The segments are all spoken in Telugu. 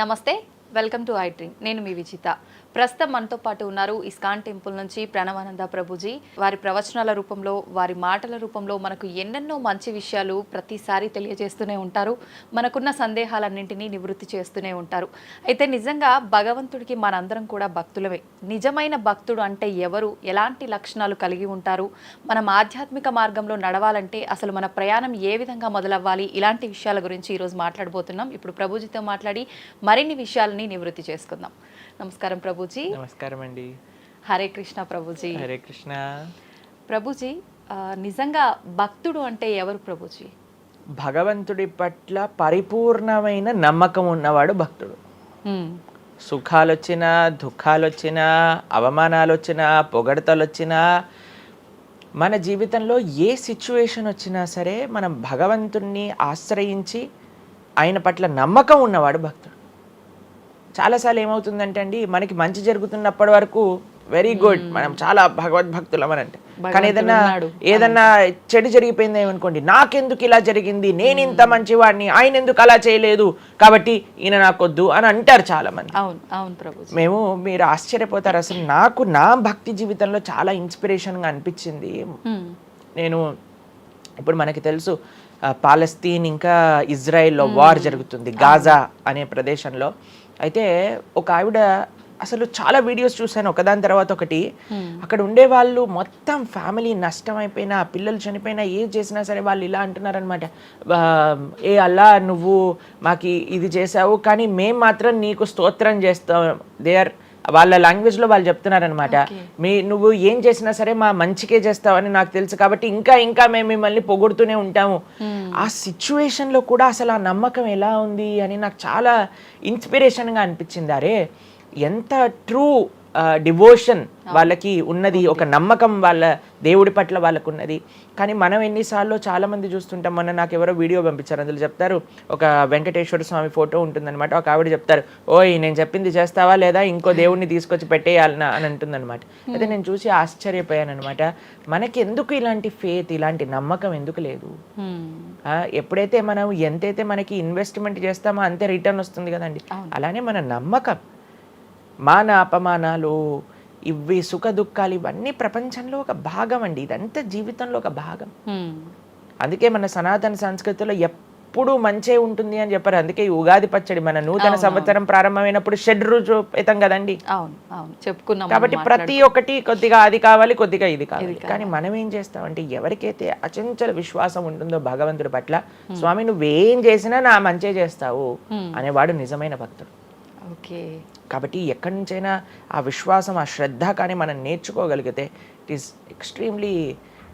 నమస్తే, వెల్కమ్ టు ఐ డ్రీమ్. నేను మీ విజిత. ప్రస్తుతం మనతో పాటు ఉన్నారు ఇస్కాన్ టెంపుల్ నుంచి ప్రణవానంద ప్రభుజీ. వారి ప్రవచనాల రూపంలో, వారి మాటల రూపంలో మనకు ఎన్నెన్నో మంచి విషయాలు ప్రతిసారి తెలియజేస్తూనే ఉంటారు. మనకున్న సందేహాలన్నింటినీ నివృత్తి చేస్తూనే ఉంటారు. అయితే నిజంగా భగవంతుడికి మనందరం కూడా భక్తులమే. నిజమైన భక్తుడు అంటే ఎవరు, ఎలాంటి లక్షణాలు కలిగి ఉంటారు, మనం ఆధ్యాత్మిక మార్గంలో నడవాలంటే అసలు మన ప్రయాణం ఏ విధంగా మొదలవ్వాలి, ఇలాంటి విషయాల గురించి ఈరోజు మాట్లాడబోతున్నాం. ఇప్పుడు ప్రభుజీతో మాట్లాడి మరిన్ని విషయాలని నివృత్తి చేసుకుందాం. నమస్కారం ప్రభుజీ. నమస్కారం అండి. హరే కృష్ణ ప్రభుజీ. హరే కృష్ణ. ప్రభుజీ, నిజంగా భక్తుడు అంటే ఎవరు ప్రభుజీ? భగవంతుడి పట్ల పరిపూర్ణమైన నమ్మకం ఉన్నవాడు భక్తుడు. సుఖాలు వచ్చినా, దుఃఖాలు వచ్చినా, అవమానాలు వచ్చినా, పొగడతలు వచ్చినా, మన జీవితంలో ఏ సిచ్యువేషన్ వచ్చినా సరే మనం భగవంతుణ్ణి ఆశ్రయించి ఆయన పట్ల నమ్మకం ఉన్నవాడు భక్తుడు. చాలాసార్లు ఏమవుతుందంటే అండి, మనకి మంచి జరుగుతున్నప్పటి వరకు వెరీ గుడ్, మనం చాలా భగవద్భక్తులం అని అంటే, కానీ ఏదన్నా చెడు జరిగిపోయింది ఏమనుకోండి, నాకెందుకు ఇలా జరిగింది, నేను ఇంత మంచివాడిని, ఆయన ఎందుకు అలా చేయలేదు, కాబట్టి ఈయన నాకొద్దు అని అంటారు చాలా మంది. మేము మీరు ఆశ్చర్యపోతారు, అసలు నాకు నా భక్తి జీవితంలో చాలా ఇన్స్పిరేషన్గా అనిపించింది. నేను ఇప్పుడు మనకి తెలుసు పాలస్తీన్ ఇంకా ఇజ్రాయెల్లో వార్ జరుగుతుంది, గాజా అనే ప్రదేశంలో. అయితే ఒక ఆవిడ, అసలు చాలా వీడియోస్ చూశాను ఒకదాని తర్వాత ఒకటి, అక్కడ ఉండే వాళ్ళు మొత్తం ఫ్యామిలీ నష్టం అయిపోయినా, పిల్లలు చనిపోయినా, ఏం చేసినా సరే వాళ్ళు ఇలా అంటున్నారనమాట, ఏ అల్లా నువ్వు మాకు ఇది చేసావు కానీ మేము మాత్రం నీకు స్తోత్రం చేస్తాం. దే ఆర్ వాళ్ళ లాంగ్వేజ్లో వాళ్ళు చెప్తున్నారనమాట, నువ్వు ఏం చేసినా సరే మా మంచికే చేస్తావని నాకు తెలుసు, కాబట్టి ఇంకా ఇంకా మేము మిమ్మల్ని పొగుడుతూనే ఉంటాము. ఆ సిచ్యువేషన్లో కూడా అసలు ఆ నమ్మకం ఎలా ఉంది అని నాకు చాలా ఇన్స్పిరేషన్గా అనిపించింది. అరే ఎంత ట్రూ డివోషన్ వాళ్ళకి ఉన్నది, ఒక నమ్మకం వాళ్ళ దేవుడి పట్ల వాళ్ళకు ఉన్నది. కానీ మనం ఎన్నిసార్లు చాలామంది చూస్తుంటాం. మొన్న నాకు ఎవరో వీడియో పంపించారు, అందులో చెప్తారు, ఒక వెంకటేశ్వర స్వామి ఫోటో ఉంటుందన్నమాట, ఒక ఆవిడ చెప్తారు, ఓయ్ నేను చెప్పింది చేస్తావా లేదా, ఇంకో దేవుడిని తీసుకొచ్చి పెట్టేయాలనా అని అంటుందన్నమాట. అయితే నేను చూసి ఆశ్చర్యపోయాను అనమాట, మనకి ఎందుకు ఇలాంటి ఫేత్, ఇలాంటి నమ్మకం ఎందుకు లేదు? ఎప్పుడైతే మనం ఎంతైతే మనకి ఇన్వెస్ట్మెంట్ చేస్తామో అంతే రిటర్న్ వస్తుంది కదండి. అలానే మన నమ్మకం, మాన అపమానాలు, ఇవి సుఖ దుఃఖాలు, ఇవన్నీ ప్రపంచంలో ఒక భాగం అండి. ఇదంతా జీవితంలో ఒక భాగం. అందుకే మన సనాతన సంస్కృతిలో ఎప్పుడు మంచే ఉంటుంది అని చెప్పారు. అందుకే ఈ ఉగాది పచ్చడి, మన నూతన సంవత్సరం ప్రారంభమైనప్పుడు షడ్రుచుపేతం కదండి, చెప్పుకున్నాం. కాబట్టి ప్రతి ఒక్కటి కొద్దిగా అది కావాలి, కొద్దిగా ఇది కావాలి. కానీ మనం ఏం చేస్తామంటే, ఎవరికైతే అచంచల విశ్వాసం ఉంటుందో భగవంతుడి పట్ల, స్వామి నువ్వేం చేసినా నా మంచే చేస్తావు అనేవాడు నిజమైన భక్తుడు. కాబట్టి ఎక్కడి నుంచైనా ఆ విశ్వాసం, ఆ శ్రద్ధ కానీ మనం నేర్చుకోగలిగితే ఇట్ ఈస్ ఎక్స్ట్రీమ్లీ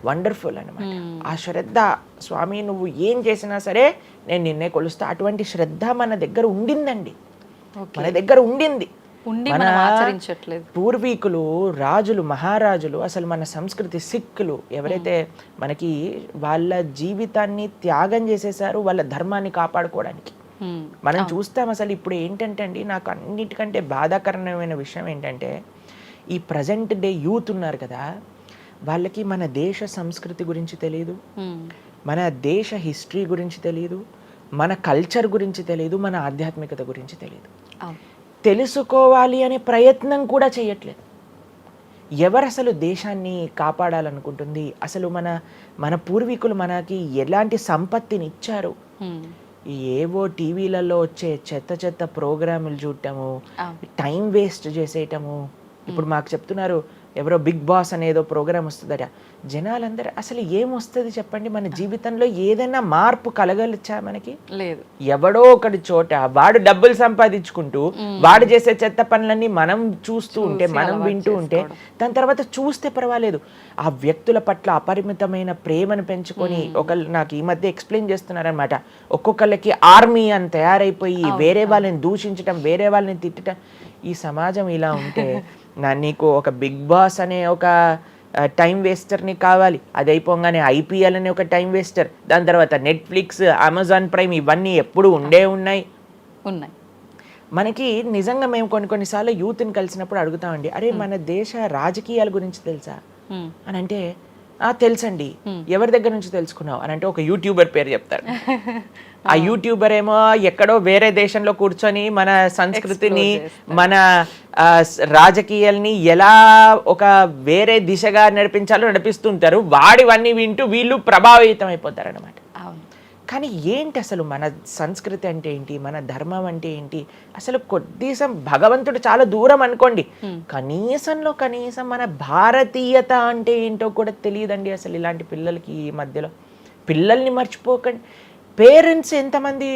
వండర్ఫుల్ అనమాట. ఆ శ్రద్ధ, స్వామి నువ్వు ఏం చేసినా సరే నేను నిన్నే కొలుస్తా, అటువంటి శ్రద్ధ మన దగ్గర ఉండిందండి, మన దగ్గర ఉండింది. మన పూర్వీకులు, రాజులు, మహారాజులు, అసలు మన సంస్కృతి, సిక్కులు ఎవరైతే మనకి వాళ్ళ జీవితాన్ని త్యాగం చేసేసారు వాళ్ళ ధర్మాన్ని కాపాడుకోవడానికి. మనం చూస్తాం. అసలు ఇప్పుడు ఏంటంటే అండి, నాకు అన్నిటికంటే బాధాకరమైన విషయం ఏంటంటే, ఈ ప్రజెంట్ డే యూత్ ఉన్నారు కదా, వాళ్ళకి మన దేశ సంస్కృతి గురించి తెలియదు, మన దేశ హిస్టరీ గురించి తెలియదు, మన కల్చర్ గురించి తెలియదు, మన ఆధ్యాత్మికత గురించి తెలియదు. తెలుసుకోవాలి అనే ప్రయత్నం కూడా చేయట్లేదు. ఎవరు అసలు దేశాన్ని కాపాడాలనుకుంటుంది? అసలు మన పూర్వీకులు మనకి ఎలాంటి సంపత్తిని ఇచ్చారు? ఏవో టీవీలలో వచ్చే చెత్త ప్రోగ్రాములు చూడటము, టైం వేస్ట్ చేసేయటము. ఇప్పుడు మాకు చెప్తున్నారు, ఎవరో బిగ్ బాస్ అనేదో ప్రోగ్రామ్ వస్తుందట. జనాలందరూ అసలు ఏమొస్తుంది చెప్పండి? మన జీవితంలో ఏదైనా మార్పు కలగలచ్చా? మనకి లేదు. ఎవడో ఒకటి చోట వాడు డబ్బులు సంపాదించుకుంటూ వాడు చేసే చెత్త పనులన్నీ మనం చూస్తూ ఉంటే, మనం వింటూ ఉంటే, దాని తర్వాత చూస్తే పర్వాలేదు, ఆ వ్యక్తుల పట్ల అపరిమితమైన ప్రేమను పెంచుకొని, ఒకళ్ళు నాకు ఈ మధ్య ఎక్స్ప్లెయిన్ చేస్తున్నారనమాట, ఒక్కొక్కళ్ళకి ఆర్మీ అని తయారైపోయి వేరే వాళ్ళని దూషించటం, వేరే వాళ్ళని తిట్టడం. ఈ సమాజం ఇలా ఉంటే నీకు ఒక బిగ్ బాస్ అనే ఒక టైం వేస్టర్ని కావాలి, అది అయిపోగానే ఐపీఎల్ అనే ఒక టైం వేస్టర్, దాని తర్వాత నెట్ఫ్లిక్స్, అమెజాన్ ప్రైమ్, ఇవన్నీ ఎప్పుడు ఉన్నాయి. మనకి నిజంగా మేము కొన్నిసార్లు యూత్ని కలిసినప్పుడు అడుగుతామండి, అరే మన దేశ రాజకీయాల గురించి తెలుసా అని అంటే, తెలుసండి. ఎవరి దగ్గర నుంచి తెలుసుకున్నావు అని అంటే ఒక యూట్యూబర్ పేరు చెప్తారు. ఆ యూట్యూబర్ ఏమో ఎక్కడో వేరే దేశంలో కూర్చొని మన సంస్కృతిని మన రాజకీయాల్ని ఎలా ఒక వేరే దిశగా నడిపించాలో నడిపిస్తుంటారు. వాడివన్నీ వింటూ వీళ్ళు ప్రభావితం అయిపోతారు అనమాట. కానీ ఏంటి అసలు మన సంస్కృతి అంటే ఏంటి, మన ధర్మం అంటే ఏంటి, అసలు కొద్దిసం భగవంతుడు చాలా దూరం అనుకోండి, కనీసంలో కనీసం మన భారతీయత అంటే ఏంటో కూడా తెలియదండి అసలు ఇలాంటి పిల్లలకి. ఈ మధ్యలో పిల్లల్ని మర్చిపోకండి. పేరెంట్స్ ఎంతమంది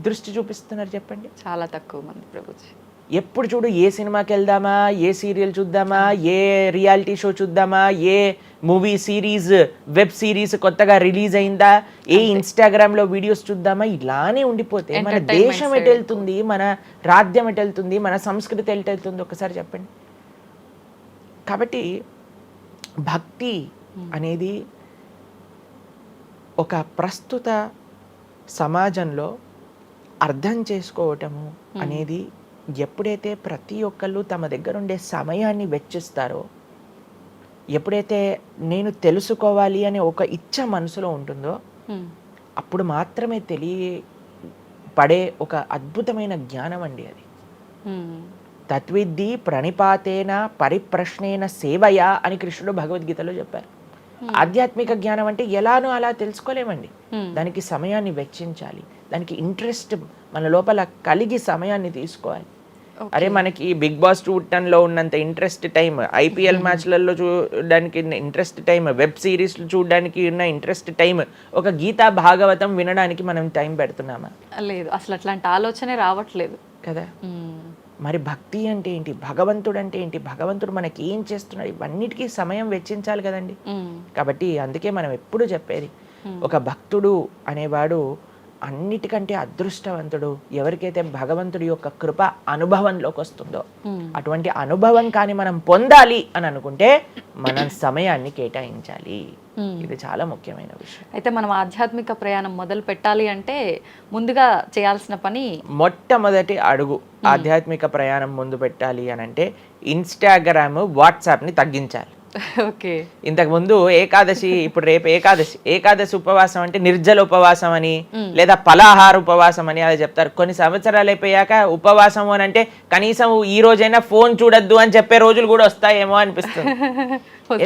దృష్టి చూపిస్తున్నారు చెప్పండి? చాలా తక్కువ మంది ప్రభుజీ. ఎప్పుడు చూడు ఏ సినిమాకి వెళ్దామా, ఏ సీరియల్ చూద్దామా, ఏ రియాలిటీ షో చూద్దామా, ఏ మూవీ సిరీస్ వెబ్ సిరీస్ కొత్తగా రిలీజ్ అయిందా, ఏ ఇన్స్టాగ్రామ్లో వీడియోస్ చూద్దామా, ఇలానే ఉండిపోతే మన దేశం ఎటు వెళ్తుంది, మన రాజ్యం ఎటు వెళ్తుంది, మన సంస్కృతి ఎటు వెళ్తుంది ఒకసారి చెప్పండి. కాబట్టి భక్తి అనేది ఒక ప్రస్తుత సమాజంలో అర్థం చేసుకోవటము అనేది ఎప్పుడైతే ప్రతి ఒక్కళ్ళు తమ దగ్గర ఉండే సమయాన్ని వెచ్చిస్తారో, ఎప్పుడైతే నేను తెలుసుకోవాలి అనే ఒక ఇచ్చ మనసులో ఉంటుందో, అప్పుడు మాత్రమే తెలియపడే ఒక అద్భుతమైన జ్ఞానం అండి అది. తత్విద్ధి ప్రణిపాతేన పరిప్రశ్నేన సేవయా అని కృష్ణుడు భగవద్గీతలో చెప్పారు. ఆధ్యాత్మిక జ్ఞానం అంటే ఎలానో అలా తెలుసుకోలేమండి. దానికి సమయాన్ని వెచ్చించాలి, దానికి ఇంట్రెస్ట్ మన లోపల కలిగి సమయాన్ని తీసుకోవాలి. అరే మనకి బిగ్ బాస్ చూడటంలో ఉన్నంత ఇంట్రెస్ట్ టైం, ఐపీఎల్ మ్యాచ్లలో చూడడానికి ఇంట్రెస్ట్ టైం, వెబ్ సిరీస్లు చూడడానికి ఉన్న ఇంట్రెస్ట్ టైం, ఒక గీతా భాగవతం వినడానికి మనం టైం పెడుతున్నామా? లేదు, అసలు అట్లాంటి ఆలోచనే రావట్లేదు కదా. మరి భక్తి అంటే ఏంటి, భగవంతుడు అంటే ఏంటి, భగవంతుడు మనకి ఏం చేస్తున్నాడు, ఇవన్నిటికీ సమయం వెచ్చించాలి కదండి. కాబట్టి అందుకే మనం ఎప్పుడు చెప్పేది, ఒక భక్తుడు అనేవాడు అన్నిటికంటే అదృష్టవంతుడు ఎవరికైతే భగవంతుడి యొక్క కృప అనుభవంలోకి వస్తుందో. అటువంటి అనుభవం కానీ మనం పొందాలి అని అనుకుంటే మనం సమయాన్ని కేటాయించాలి. ఇది చాలా ముఖ్యమైన విషయం. అయితే మనం ఆధ్యాత్మిక ప్రయాణం మొదలు పెట్టాలి అంటే ముందుగా చేయాల్సిన పని, మొట్టమొదటి అడుగు ఆధ్యాత్మిక ప్రయాణం ముందు పెట్టాలి అని అంటే ఇన్స్టాగ్రామ్, వాట్సాప్ని తగ్గించాలి. ఓకే. ఇంతకు ముందు ఏకాదశి, ఇప్పుడు రేపు ఏకాదశి ఉపవాసం అంటే నిర్జల ఉపవాసం అని లేదా పలాహార ఉపవాసం అని అలా చెప్తారు. కొన్ని సంవత్సరాలు అయిపోయాక ఉపవాసం అని అంటే కనీసం ఈ రోజైనా ఫోన్ చూడొద్దు అని చెప్పే రోజులు కూడా వస్తాయేమో అనిపిస్తుంది.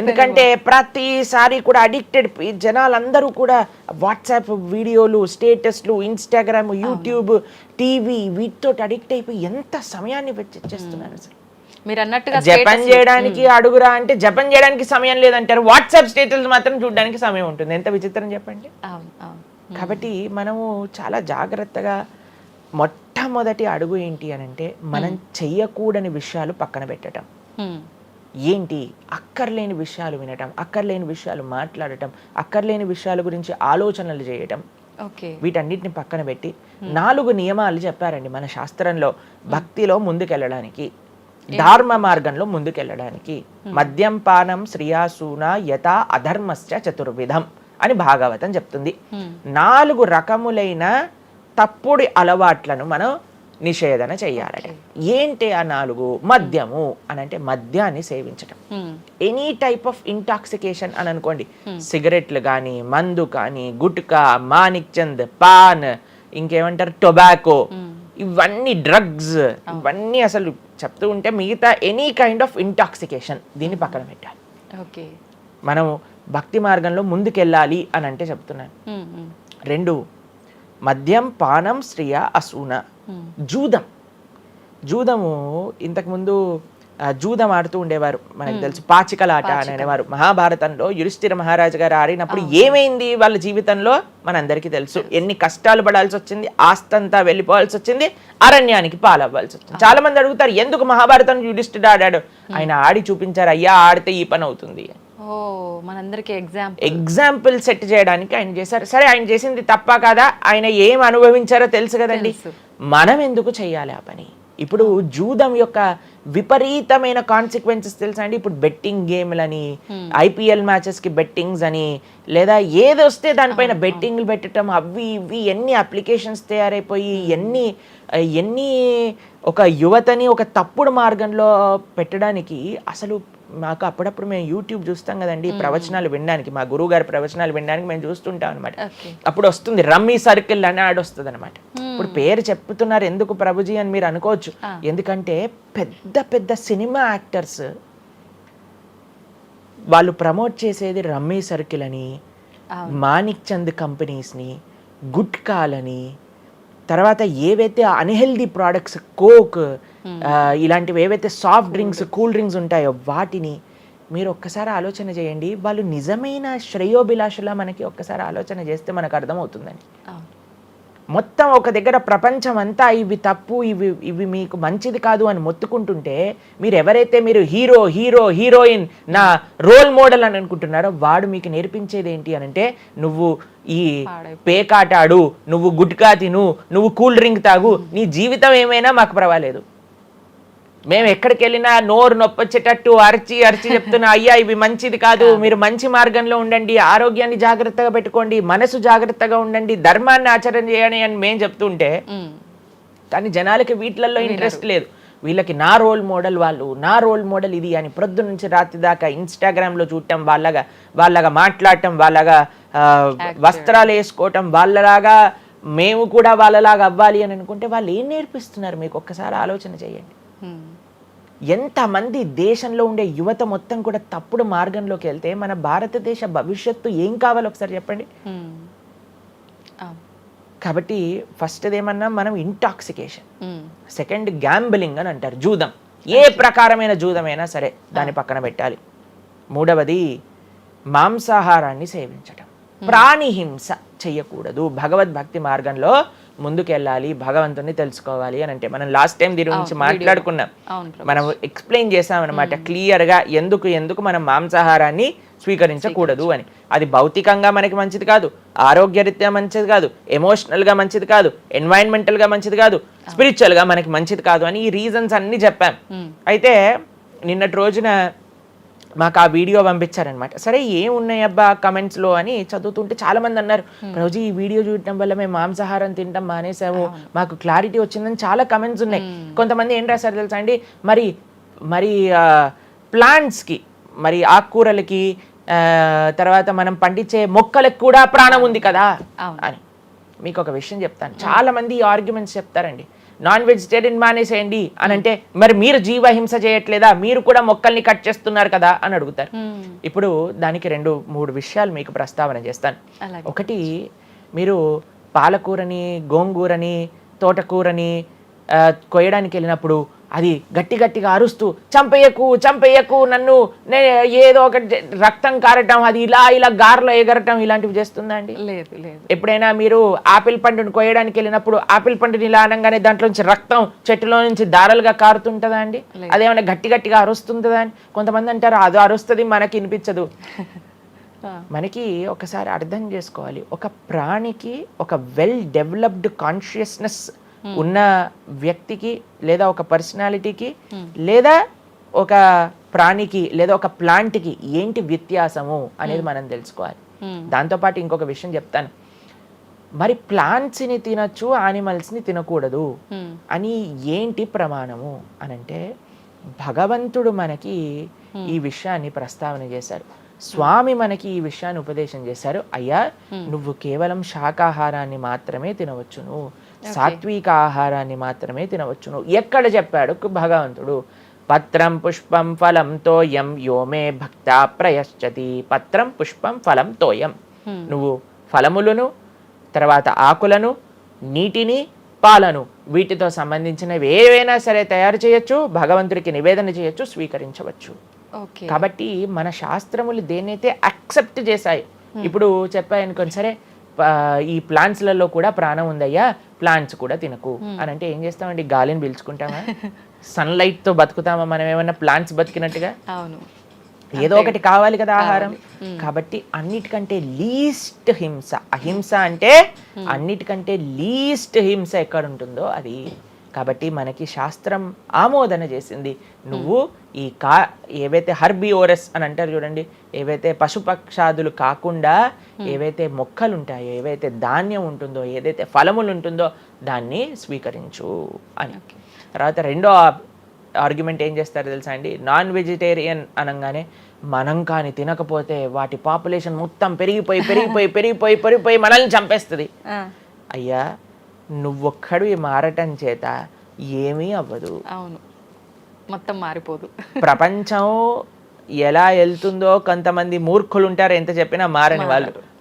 ఎందుకంటే ప్రతిసారి కూడా అడిక్టెడ్ జనాలందరూ కూడా వాట్సాప్ వీడియోలు, స్టేటస్లు, ఇన్స్టాగ్రామ్, యూట్యూబ్, టీవీ వీటితో అడిక్ట్ అయిపోయి ఎంత సమయాన్ని వెచ్చిస్తున్నారు. అసలు మీరు అన్నట్టుగా జపం చేయడానికి అడుగురా అంటే జపం చేయడానికి సమయం లేదంటారు, వాట్సాప్ స్టేటస్ మాత్రం చూడడానికి సమయం ఉంటుంది. ఎంత విచిత్రం చెప్పండి. కాబట్టి మనము చాలా జాగ్రత్తగా మొట్టమొదటి అడుగు ఏంటి అని అంటే మనం చెయ్యకూడని విషయాలు పక్కన పెట్టడం. ఏంటి? అక్కర్లేని విషయాలు వినటం, అక్కర్లేని విషయాలు మాట్లాడటం, అక్కర్లేని విషయాల గురించి ఆలోచనలు చేయటం. వీటన్నిటిని పక్కన పెట్టి 4 నియమాలు చెప్పారండి మన శాస్త్రంలో భక్తిలో ముందుకెళ్ళడానికి, ధర్మ మార్గంలో ముందుకెళ్ళడానికి. మద్యం పానం శ్రియాసూన యథా అధర్మశ్చ చతుర్విధం అని భాగవతం చెప్తుంది. 4 రకములైన తప్పుడు అలవాట్లను మనం నిషేధన చెయ్యాలట. ఏంటి ఆ 4? మద్యము అని అంటే మద్యాన్ని సేవించటం, ఎనీ టైప్ ఆఫ్ ఇంటాక్సికేషన్ అని అనుకోండి, సిగరెట్లు కానీ, మందు కానీ, గుట్కా, మానిక్ చంద్, పాన్, ఇంకేమంటారు టొబాకో, ఇవన్నీ డ్రగ్స్, ఇవన్నీ అసలు చెప్తూ ఉంటే మిగతా ఎనీ కైండ్ ఆఫ్ ఇంటాక్సికేషన్ దీన్ని పక్కన పెట్టాలి. మనం భక్తి మార్గంలో ముందుకెళ్ళాలి అని అంటే చెప్తున్నాను. 2 మద్యం పానం శ్రియ అసూన. జూదము ఇంతకుముందు జూదం ఆడుతూ ఉండేవారు, మనకు తెలుసు పాచికలాట అని అనేవారు. మహాభారతంలో యుధిష్ఠిర మహారాజు గారు ఆడినప్పుడు ఏమైంది వాళ్ళ జీవితంలో మనందరికీ తెలుసు. ఎన్ని కష్టాలు పడాల్సి వచ్చింది, ఆస్తంతా వెళ్ళిపోవాల్సి వచ్చింది, అరణ్యానికి పాలవ్వాల్సి వచ్చింది. చాలా మంది అడుగుతారు ఎందుకు మహాభారతం యుధిష్ఠిరుడు ఆడాడు. ఆయన ఆడి చూపించారు, అయ్యా ఆడితే ఈ పని అవుతుంది. ఎగ్జాంపుల్ సెట్ చేయడానికి ఆయన చేశారు. సరే ఆయన చేసింది తప్ప కాదా, ఆయన ఏం అనుభవించారో తెలుసు కదండి. మనం ఎందుకు చెయ్యాలి ఆ పని? ఇప్పుడు జూదం యొక్క విపరీతమైన కాన్సిక్వెన్సెస్ తెలుసా అండి. ఇప్పుడు బెట్టింగ్ గేమ్లని, ఐపీఎల్ మ్యాచెస్ కి బెట్టింగ్స్ అని, లేదా ఏది వస్తే దానిపైన బెట్టింగ్లు పెట్టడం, అవి ఇవి ఎన్ని అప్లికేషన్స్ తయారైపోయి ఎన్ని ఒక యువతని ఒక తప్పుడు మార్గంలో పెట్టడానికి అసలు మాకు అప్పుడప్పుడు మేము యూట్యూబ్ చూస్తాం కదండి ప్రవచనాలు వినడానికి, మా గురువు గారి ప్రవచనాలు వినడానికి మేము చూస్తుంటాం అనమాట. అప్పుడు వస్తుంది రమ్మీ సర్కిల్ అని యాడ్ వస్తుంది అనమాట. ఇప్పుడు పేరు చెప్తున్నారు ఎందుకు ప్రభుజీ అని మీరు అనుకోవచ్చు. ఎందుకంటే పెద్ద పెద్ద సినిమా యాక్టర్స్ వాళ్ళు ప్రమోట్ చేసేది రమ్మీ సర్కిల్ అని, మాణిక్ చంద్ కంపెనీస్ని, గుట్కాలని, తర్వాత ఏవైతే అన్హెల్దీ ప్రోడక్ట్స్ కోక్ ఇలాంటివి ఏవైతే సాఫ్ట్ డ్రింక్స్ కూల్ డ్రింక్స్ ఉంటాయో వాటిని మీరు ఒక్కసారి ఆలోచన చేయండి. వాళ్ళు నిజమైన శ్రేయోభిలాషులా మనకి ఒక్కసారి ఆలోచన చేస్తే మనకు అర్థమవుతుందని. మొత్తం ఒక దగ్గర ప్రపంచం అంతా ఇవి తప్పు, ఇవి మీకు మంచిది కాదు అని మొత్తుకుంటుంటే మీరు ఎవరైతే మీరు హీరోయిన్ నా రోల్ మోడల్ అని అనుకుంటున్నారో వాడు మీకు నేర్పించేది ఏంటి అని అంటే, నువ్వు ఈ పేకాట ఆడు, నువ్వు గుట్కా తిను, నువ్వు కూల్ డ్రింక్ తాగు, నీ జీవితం ఏమైనా మాకు పర్వాలేదు. మేము ఎక్కడికి వెళ్ళినా నోరు నొప్పొచ్చేటట్టు అరిచి చెప్తున్నా, అయ్యా ఇవి మంచిది కాదు, మీరు మంచి మార్గంలో ఉండండి, ఆరోగ్యాన్ని జాగ్రత్తగా పెట్టుకోండి, మనసు జాగ్రత్తగా ఉండండి, ధర్మాన్ని ఆచరణ చేయండి అని మేము చెప్తుంటే, కానీ జనాలకి వీటిలలో ఇంట్రెస్ట్ లేదు. వీళ్ళకి నా రోల్ మోడల్ వాళ్ళు, నా రోల్ మోడల్ ఇది అని ప్రొద్దు నుంచి రాత్రి దాకా ఇన్స్టాగ్రామ్లో చూడటం, వాళ్ళగా మాట్లాడటం, వాళ్ళగా వస్త్రాలు వేసుకోవటం, వాళ్ళలాగా మేము కూడా వాళ్ళలాగా అవ్వాలి అని అనుకుంటే వాళ్ళు ఏం నేర్పిస్తున్నారు మీకు ఒక్కసారి ఆలోచన చేయండి. ఎంతమంది దేశంలో ఉండే యువత మొత్తం కూడా తప్పుడు మార్గంలోకి వెళ్తే మన భారతదేశ భవిష్యత్తు ఏం కావాలో ఒకసారి చెప్పండి. కాబట్టి ఫస్ట్ ఏమన్నా మనం ఇంటాక్సికేషన్, సెకండ్ గ్యాంబ్లింగ్ అని అంటారు, జూదం, ఏ ప్రకారమైన జూదమైనా సరే దాన్ని పక్కన పెట్టాలి. మూడవది మాంసాహారాన్ని సేవించటం, ప్రాణిహింస చెయ్యకూడదు, భగవద్భక్తి మార్గంలో ముందుకెళ్ళాలి, భగవంతుని తెలుసుకోవాలి అని అంటే మనం లాస్ట్ టైం దీని గురించి మాట్లాడుకున్నాం, మనం ఎక్స్ప్లెయిన్ చేసాం అనమాట క్లియర్గా ఎందుకు మనం మాంసాహారాన్ని స్వీకరించకూడదు అని. అది భౌతికంగా మనకి మంచిది కాదు, ఆరోగ్యరీత్యా మంచిది కాదు, ఎమోషనల్గా మంచిది కాదు, ఎన్వైరన్మెంటల్గా మంచిది కాదు, స్పిరిచువల్గా మనకి మంచిది కాదు అని ఈ రీజన్స్ అన్ని చెప్పాం. అయితే నిన్నటి రోజున మాకు ఆ వీడియో పంపించారనమాట. సరే ఏమున్నాయి అబ్బా కమెంట్స్లో అని చదువుతుంటే చాలా మంది అన్నారు, రోజు ఈ వీడియో చూడటం వల్ల మేము మాంసాహారం తినటం మానేసాము, మాకు క్లారిటీ వచ్చిందని చాలా కమెంట్స్ ఉన్నాయి. కొంతమంది ఏం రాశారు తెలుసా అండి, మరి ప్లాంట్స్కి, మరి ఆకుకూరలకి, తర్వాత మనం పండించే మొక్కలకు కూడా ప్రాణం ఉంది కదా అని. మీకు ఒక విషయం చెప్తాను, చాలా మంది ఈ ఆర్గ్యుమెంట్స్ చెప్తారండి, నాన్ వెజిటేరియన్ మానేసేయండి అని అంటే, మరి మీరు జీవహింస చేయట్లేదా, మీరు కూడా మొక్కల్ని కట్ చేస్తున్నారు కదా అని అడుగుతారు. ఇప్పుడు దానికి 2-3 విషయాలు మీకు ప్రస్తావన చేస్తాను. ఒకటి, మీరు పాలకూరని, గోంగూరని, తోటకూరని కొయ్యడానికి వెళ్ళినప్పుడు అది గట్టిగా అరుస్తూ చంపేయకు నన్ను, ఏదో ఒక రక్తం కారటం, అది ఇలా గార్లో ఎగరటం, ఇలాంటివి చేస్తుందా అండి? లేదు. ఎప్పుడైనా మీరు ఆపిల్ పండుని కొయ్యడానికి వెళ్ళినప్పుడు ఆపిల్ పండుని ఇలా అనగానే దాంట్లో నుంచి రక్తం చెట్టులో నుంచి దారాలుగా కారుతుంటుందా అండి? అదేమైనా గట్టిగా అరుస్తుందా అని కొంతమంది అంటారు, అది అరుస్తుంది మనకి వినిపించదు. మనకి ఒకసారి అర్థం చేసుకోవాలి, ఒక ప్రాణికి, ఒక వెల్ డెవలప్డ్ కాన్షియస్నెస్ ఉన్న వ్యక్తికి, లేదా ఒక పర్సనాలిటీకి, లేదా ఒక ప్రాణికి, లేదా ఒక ప్లాంట్కి ఏంటి వ్యత్యాసము అనేది మనం తెలుసుకోవాలి. దాంతోపాటు ఇంకొక విషయం చెప్తాను, మరి ప్లాంట్స్ని తినచ్చు, యానిమల్స్ని తినకూడదు అని ఏంటి ప్రమాణము అనంటే, భగవంతుడు మనకి ఈ విషయాన్ని ప్రస్తావన చేశారు, స్వామి మనకి ఈ విషయాన్ని ఉపదేశం చేశారు. అయ్యా, నువ్వు కేవలం శాకాహారాన్ని మాత్రమే తినవచ్చును, సాత్విక ఆహారాన్ని మాత్రమే తినవచ్చును. ఎక్కడ చెప్పాడు భగవంతుడు? పత్రం పుష్పం ఫలం తోయం యోమే భక్తా ప్రయశ్చతి. పత్రం పుష్పం ఫలం తోయం, నువ్వు ఫలములను, తర్వాత ఆకులను, నీటిని, పాలను, వీటితో సంబంధించినవి ఏవైనా సరే తయారు చేయొచ్చు, భగవంతుడికి నివేదన చేయొచ్చు, స్వీకరించవచ్చు. కాబట్టి మన శాస్త్రములు దేన్నైతే యాక్సెప్ట్ చేశాయి, ఇప్పుడు చెప్పాయనుకోండి, సరే ఈ ప్లాంట్స్లలో కూడా ప్రాణం ఉందయ్యా, ప్లాంట్స్ కూడా తినకు అని అంటే ఏం చేస్తామండి? గాలిని పీల్చుకుంటామా? సన్లైట్ తో బతుకుతామా మనం ఏమన్నా ప్లాంట్స్ బతికినట్టుగా? ఏదో ఒకటి కావాలి కదా ఆహారం. కాబట్టి అన్నిటికంటే లీస్ట్ హింస, అహింస అంటే అన్నిటికంటే లీస్ట్ హింస ఎక్కడ ఉంటుందో అది. కాబట్టి మనకి శాస్త్రం ఆమోదన చేసింది, నువ్వు ఈ ఏవైతే హర్బివోరస్ అని అంటారు చూడండి, ఏవైతే పశుపక్షాదులు కాకుండా ఏవైతే మొక్కలు ఉంటాయో, ఏవైతే ధాన్యం ఉంటుందో, ఏదైతే ఫలములు ఉంటుందో దాన్ని స్వీకరించు అని. తర్వాత రెండో ఆర్గ్యుమెంట్ ఏం చేస్తారు తెలుసా అండి, నాన్ వెజిటేరియన్ అనగానే మనం కానీ తినకపోతే వాటి పాపులేషన్ మొత్తం పెరిగిపోయి పెరిగిపోయి పెరిగిపోయి పెరిగిపోయి మనల్ని చంపేస్తుంది. అయ్యా నువ్వొక్కడు మారటం చేత ఏమీ అవ్వదు. అవును, మొత్తం మారిపోదు. ప్రపంచం ఎలా వెళ్తుందో కొంతమంది మూర్ఖులు ఉంటారు, ఎంత చెప్పినా మారని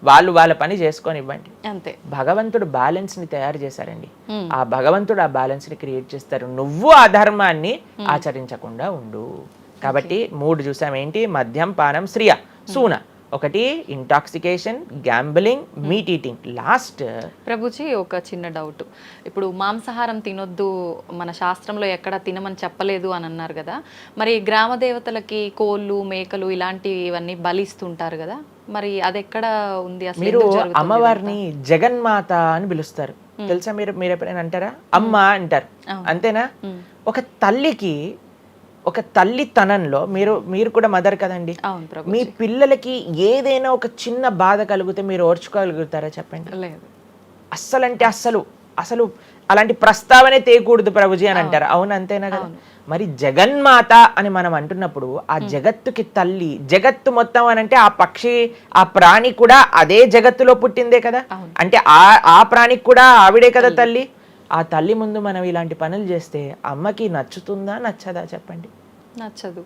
వాళ్ళు వాళ్ళ పని చేసుకొని ఇవ్వండి. అంతే. భగవంతుడు బ్యాలెన్స్ ని తయారు చేశారండి. ఆ భగవంతుడు ఆ బ్యాలెన్స్ ని క్రియేట్ చేస్తారు. నువ్వు ఆ ధర్మాన్ని ఆచరించకుండా ఉండు. కాబట్టి 3 చూసాం. ఏంటి? మద్యం, పానం, శ్రియ, సూన. ఒకటి intoxication, gambling, meet eating. Last Prabhuji ఒక చిన్న డౌట్. ఇప్పుడు మాంసాహారం తినొద్దు, మన శాస్త్రంలో ఎక్కడ తినమని చెప్పలేదు అని అన్నారు కదా, మరి గ్రామ దేవతలకి కోళ్ళు, మేకలు ఇలాంటివన్నీ బలిస్తుంటారు కదా, మరి అది ఎక్కడ ఉంది అసలు? మీరు అమ్మవారిని జగన్మాత అని పిలుస్తారు తెలుసా? మీరు ఎప్పుడైనా అంటారా? అమ్మ అంటారు, అంతేనా? ఒక తల్లికి, ఒక తల్లితనంలో మీరు కూడా మదర్ కదండి, మీ పిల్లలకి ఏదైనా ఒక చిన్న బాధ కలిగితే మీరు ఓర్చుకోగలుగుతారా చెప్పండి? లేదు. అస్సలంటే అసలు అలాంటి ప్రస్తావనే తేయకూడదు ప్రభుజీ అని అంటారు. అవును, అంతేనా కదా? మరి జగన్మాత అని మనం అంటున్నప్పుడు ఆ జగత్తుకి తల్లి, జగత్తు మొత్తం అని అంటే ఆ పక్షి, ఆ ప్రాణి కూడా అదే జగత్తులో పుట్టిందే కదా, అంటే ఆ ప్రాణికి కూడా ఆవిడే కదా తల్లి. ఆ తల్లి ముందు మనం ఇలాంటి పనులు చేస్తే అమ్మకి నచ్చుతుందా నచ్చదా చెప్పండి? నచ్చదు.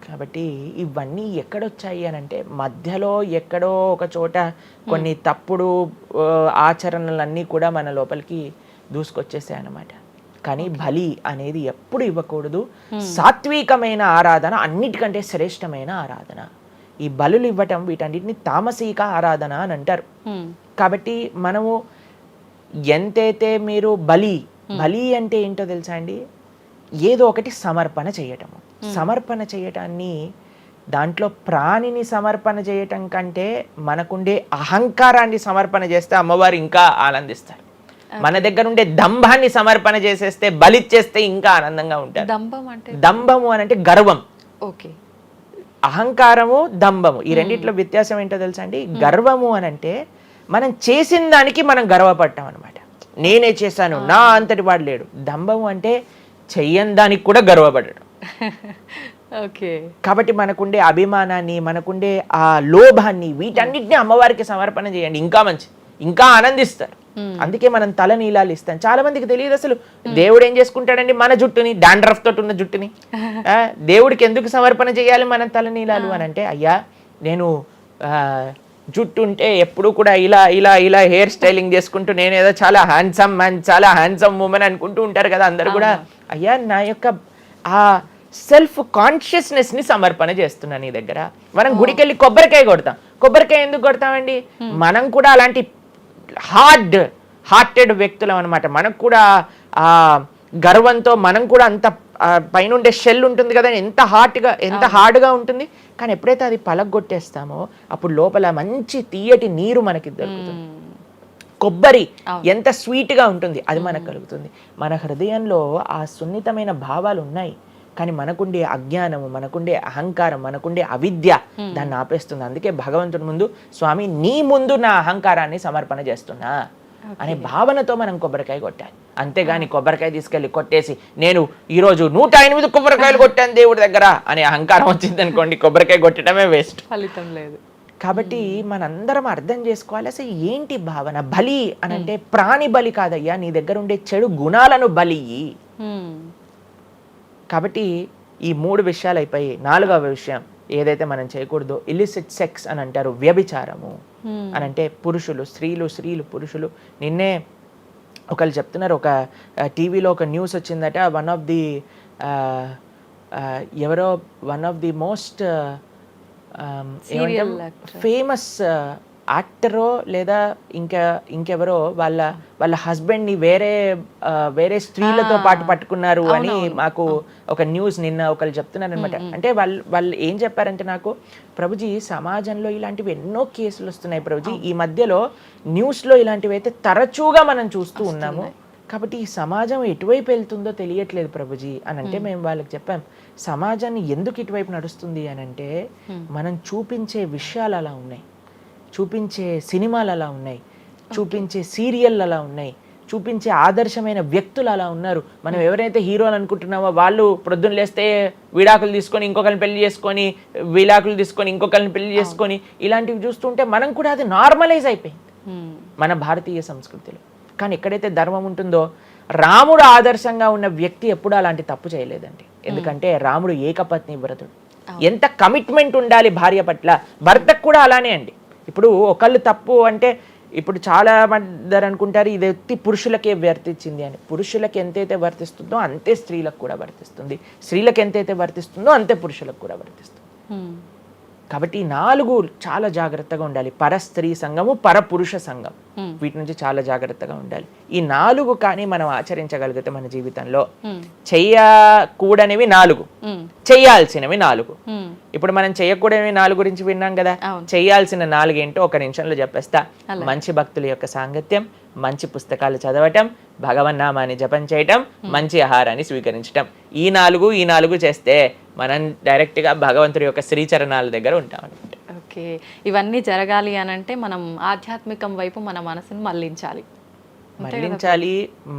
కాబట్టి ఇవన్నీ ఎక్కడొచ్చాయి అని అంటే మధ్యలో ఎక్కడో ఒక చోట కొన్ని తప్పుడు ఆచరణలన్నీ కూడా మన లోపలికి దూసుకొచ్చేసాయి అన్నమాట. కానీ బలి అనేది ఎప్పుడు ఇవ్వకూడదు. సాత్వికమైన ఆరాధన అన్నిటికంటే శ్రేష్టమైన ఆరాధన. ఈ బలులు ఇవ్వటం వీటన్నిటిని తామసిక ఆరాధన అని అంటారు. కాబట్టి మనము ఎంతైతే మీరు బలి అంటే ఏంటో తెలుసా అండి? ఏదో ఒకటి సమర్పణ చేయటము. సమర్పణ చేయటాన్ని, దాంట్లో ప్రాణిని సమర్పణ చేయటం కంటే మనకుండే అహంకారాన్ని సమర్పణ చేస్తే అమ్మవారు ఇంకా ఆనందిస్తారు. మన దగ్గర ఉండే దంభాన్ని సమర్పణ చేసేస్తే, బలిచ్చేస్తే ఇంకా ఆనందంగా ఉంటారు. దంభము అని అంటే గర్వం. ఓకే. అహంకారము, దంభము, ఈ రెండిట్లో వ్యత్యాసం ఏంటో తెలుసా అండి? గర్వము అని అంటే మనం చేసిన దానికి మనం గర్వపడటం అనమాట. నేనే చేశాను, నా అంతటి వాడు లేడు. దంభము అంటే చెయ్యని దానికి కూడా గర్వపడడం. ఓకే. కాబట్టి మనకుండే అభిమానాన్ని, మనకుండే ఆ లోభాన్ని, వీటన్నిటిని అమ్మవారికి సమర్పణ చేయండి, ఇంకా మంచి, ఇంకా ఆనందిస్తారు. అందుకే మనం తల నీలాలు ఇస్తాం. చాలా మందికి తెలియదు అసలు దేవుడు ఏం చేసుకుంటాడండి మన జుట్టుని, డాండ్రఫ్ తోటి ఉన్న జుట్టుని. దేవుడికి ఎందుకు సమర్పణ చేయాలి మనం తల నీలాలు అని అంటే, అయ్యా నేను జుట్టు ఉంటే ఎప్పుడు కూడా ఇలా ఇలా ఇలా హెయిర్ స్టైలింగ్ చేసుకుంటూ నేనేదో చాలా హ్యాండ్సమ్ మ్యాన్, చాలా హ్యాండ్సమ్ ఉమెన్ అనుకుంటూ ఉంటారు కదా అందరు కూడా. అయ్యా నా యొక్క ఆ సెల్ఫ్ కాన్షియస్నెస్ ని సమర్పణ చేస్తున్నా నీ దగ్గర. మనం గుడికి వెళ్ళి కొబ్బరికాయ కొడతాం. కొబ్బరికాయ ఎందుకు కొడతామండి? మనం కూడా అలాంటి హార్టెడ్ వ్యక్తులం అనమాట. మనకు కూడా ఆ గర్వంతో మనం కూడా అంత పైనుండే షెల్ ఉంటుంది కదా, ఎంత హార్డ్గా ఉంటుంది. కానీ ఎప్పుడైతే అది పలగొట్టేస్తామో అప్పుడు లోపల మంచి తీయటి నీరు మనకి దొరుకుతుంది. కొబ్బరి ఎంత స్వీట్గా ఉంటుంది, అది మనకు కలుగుతుంది. మన హృదయంలో ఆ సున్నితమైన భావాలు ఉన్నాయి, కానీ మనకుండే అజ్ఞానము, మనకుండే అహంకారం, మనకుండే అవిద్య దాన్ని ఆపేస్తుంది. అందుకే భగవంతుడి ముందు, స్వామి నీ ముందు నా అహంకారాన్ని సమర్పణ చేస్తున్నా అనే భావనతో మనం కొబ్బరికాయ కొట్టాలి. అంతేగాని కొబ్బరికాయ తీసుకెళ్లి కొట్టేసి నేను ఈరోజు 108 కొబ్బరికాయలు కొట్టాను దేవుడి దగ్గర అనే అహంకారం వచ్చింది అనుకోండి, కొబ్బరికాయ కొట్టడమే వేస్ట్, ఫలితం లేదు. కాబట్టి మనందరం అర్థం చేసుకోవాలి అసలు ఏంటి భావన. బలి అని అంటే ప్రాణి బలి కాదయ్యా, నీ దగ్గర ఉండే చెడు గుణాలను బలి. కాబట్టి ఈ 3 విషయాలు అయిపోయి 4వ విషయం ఏదైతే మనం చేయకూడదో ఇలిసిట్ సెక్స్ అని అంటారు, వ్యభిచారము అని అంటే పురుషులు స్త్రీలు పురుషులు. నిన్నే ఒకళ్ళు చెప్తున్నారు, ఒక టీవీలో ఒక న్యూస్ వచ్చిందట, one of the most famous యాక్టరో లేదా ఇంకెవరో వాళ్ళ హస్బెండ్ని వేరే స్త్రీలతో పాటు పట్టుకున్నారు అని మాకు ఒక న్యూస్ నిన్న ఒకళ్ళు చెప్తున్నారు అనమాట. అంటే వాళ్ళు ఏం చెప్పారంటే నాకు, ప్రభుజీ సమాజంలో ఇలాంటివి ఎన్నో కేసులు వస్తున్నాయి ప్రభుజీ, ఈ మధ్యలో న్యూస్లో ఇలాంటివి అయితే తరచుగా మనం చూస్తూ ఉన్నాము, కాబట్టి ఈ సమాజం ఎటువైపు వెళ్తుందో తెలియట్లేదు ప్రభుజీ అని అంటే మేము వాళ్ళకి చెప్పాం, సమాజాన్ని ఎందుకు ఇటువైపు నడుస్తుంది అని అంటే మనం చూపించే విషయాలు అలా ఉన్నాయి, చూపించే సినిమాలు అలా ఉన్నాయి, చూపించే సీరియల్ అలా ఉన్నాయి, చూపించే ఆదర్శమైన వ్యక్తులు అలా ఉన్నారు. మనం ఎవరైతే హీరోలు అనుకుంటున్నామో వాళ్ళు ప్రొద్దున లేస్తే విడాకులు తీసుకొని ఇంకొకరిని పెళ్లి చేసుకొని, విడాకులు తీసుకొని ఇంకొకరిని పెళ్లి చేసుకొని, ఇలాంటివి చూస్తుంటే మనం కూడా అది నార్మలైజ్ అయిపోయింది మన భారతీయ సంస్కృతిలో. కానీ ఎక్కడైతే ధర్మం ఉంటుందో, రాముడు ఆదర్శంగా ఉన్న వ్యక్తి ఎప్పుడూ అలాంటి తప్పు చేయలేదండి. ఎందుకంటే రాముడు ఏకపత్ని వ్రతుడు. ఎంత కమిట్మెంట్ ఉండాలి భార్య పట్ల, భర్తకు కూడా అలానే అండి. ఇప్పుడు ఒకళ్ళు తప్పు అంటే, ఇప్పుడు చాలా మంది అనుకుంటారు ఇది ఎత్తి పురుషులకే వర్తించింది అని. పురుషులకు ఎంతైతే వర్తిస్తుందో అంతే స్త్రీలకు కూడా వర్తిస్తుంది, స్త్రీలకు ఎంతైతే వర్తిస్తుందో అంతే పురుషులకు కూడా వర్తిస్తుంది. కాబట్టి ఈ 4 చాలా జాగ్రత్తగా ఉండాలి. పరస్త్రీ సంఘము, పరపురుష సంఘం, వీటి నుంచి చాలా జాగ్రత్తగా ఉండాలి. ఈ 4 కానీ మనం ఆచరించగలిగితే మన జీవితంలో, చెయ్యకూడనివి 4, చెయ్యాల్సినవి 4. ఇప్పుడు మనం చెయ్యకూడనివి 4 గురించి విన్నాం కదా. చెయ్యాల్సిన 4 ఏంటో ఒక నిమిషంలో చెప్పేస్తా. మంచి భక్తుల యొక్క సాంగత్యం, మంచి పుస్తకాలు చదవటం, భగవన్నామాన్ని జపం చేయటం, మంచి ఆహారాన్ని స్వీకరించటం. ఈ 4 చేస్తే మనం డైరెక్ట్గా భగవంతుడి యొక్క శ్రీచరణాల దగ్గర ఉంటాం అనమాట. ఓకే, ఇవన్నీ జరగాలి అని అంటే మనం ఆధ్యాత్మికం వైపు మన మనసును మళ్ళించాలి.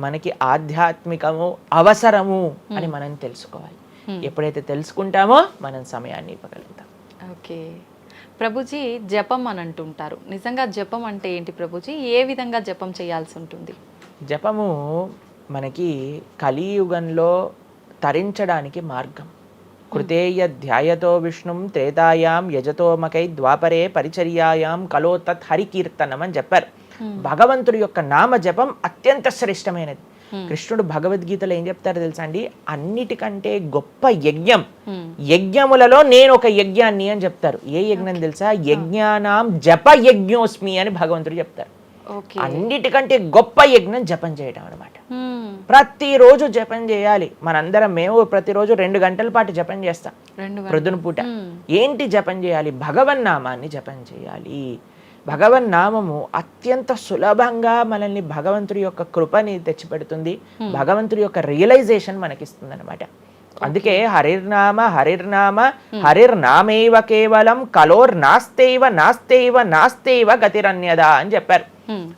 మనకి ఆధ్యాత్మికము అవసరము అని మనం తెలుసుకోవాలి. ఎప్పుడైతే తెలుసుకుంటామో మనం సమయాన్ని ఇవ్వగలుగుతాం. ఓకే ప్రభుజీ, జపం అని అంటుంటారు. నిజంగా జపం అంటే ఏంటి ప్రభుజీ? ఏ విధంగా జపం చేయాల్సి ఉంటుంది? జపము మనకి కలియుగంలో తరించడానికి మార్గం. కృతేయ ధ్యాయతో విష్ణుం త్రేతాయాం యజతోమకై ద్వాపరే పరిచర్యాయాం కలో తత్ హరికీర్తనం అని చెప్పారు. భగవంతుడి యొక్క నామ జపం అత్యంత శ్రేష్టమైనది. కృష్ణుడు భగవద్గీతలో ఏం చెప్తారో తెలుసా అండి? అన్నిటికంటే గొప్ప యజ్ఞం, యజ్ఞములలో నేను ఒక యజ్ఞాన్ని అని చెప్తారు. ఏ యజ్ఞం తెలుసా? యజ్ఞానాం జప యజ్ఞోస్మి అని భగవంతుడు చెప్తారు. అన్నిటికంటే గొప్ప యజ్ఞం జపం చేయడం అనమాట. ప్రతిరోజు జపం చేయాలి. మనందరం మేము ప్రతిరోజు 2 గంటల పాటు జపం చేస్తాం ప్రొద్దున పూట. ఏంటి జపం చేయాలి? భగవన్నామాన్ని జపం చేయాలి. భగవన్నామము అత్యంత సులభంగా మనల్ని భగవంతుడి యొక్క కృపని తెచ్చిపెడుతుంది, భగవంతుడి యొక్క రియలైజేషన్ మనకిస్తుంది అనమాట. అందుకే హరిర్నామ హరిర్నామ హరిర్నామేవ కేవలం కలోర్ నాస్తేవ గతిరన్యద అని చెప్పారు.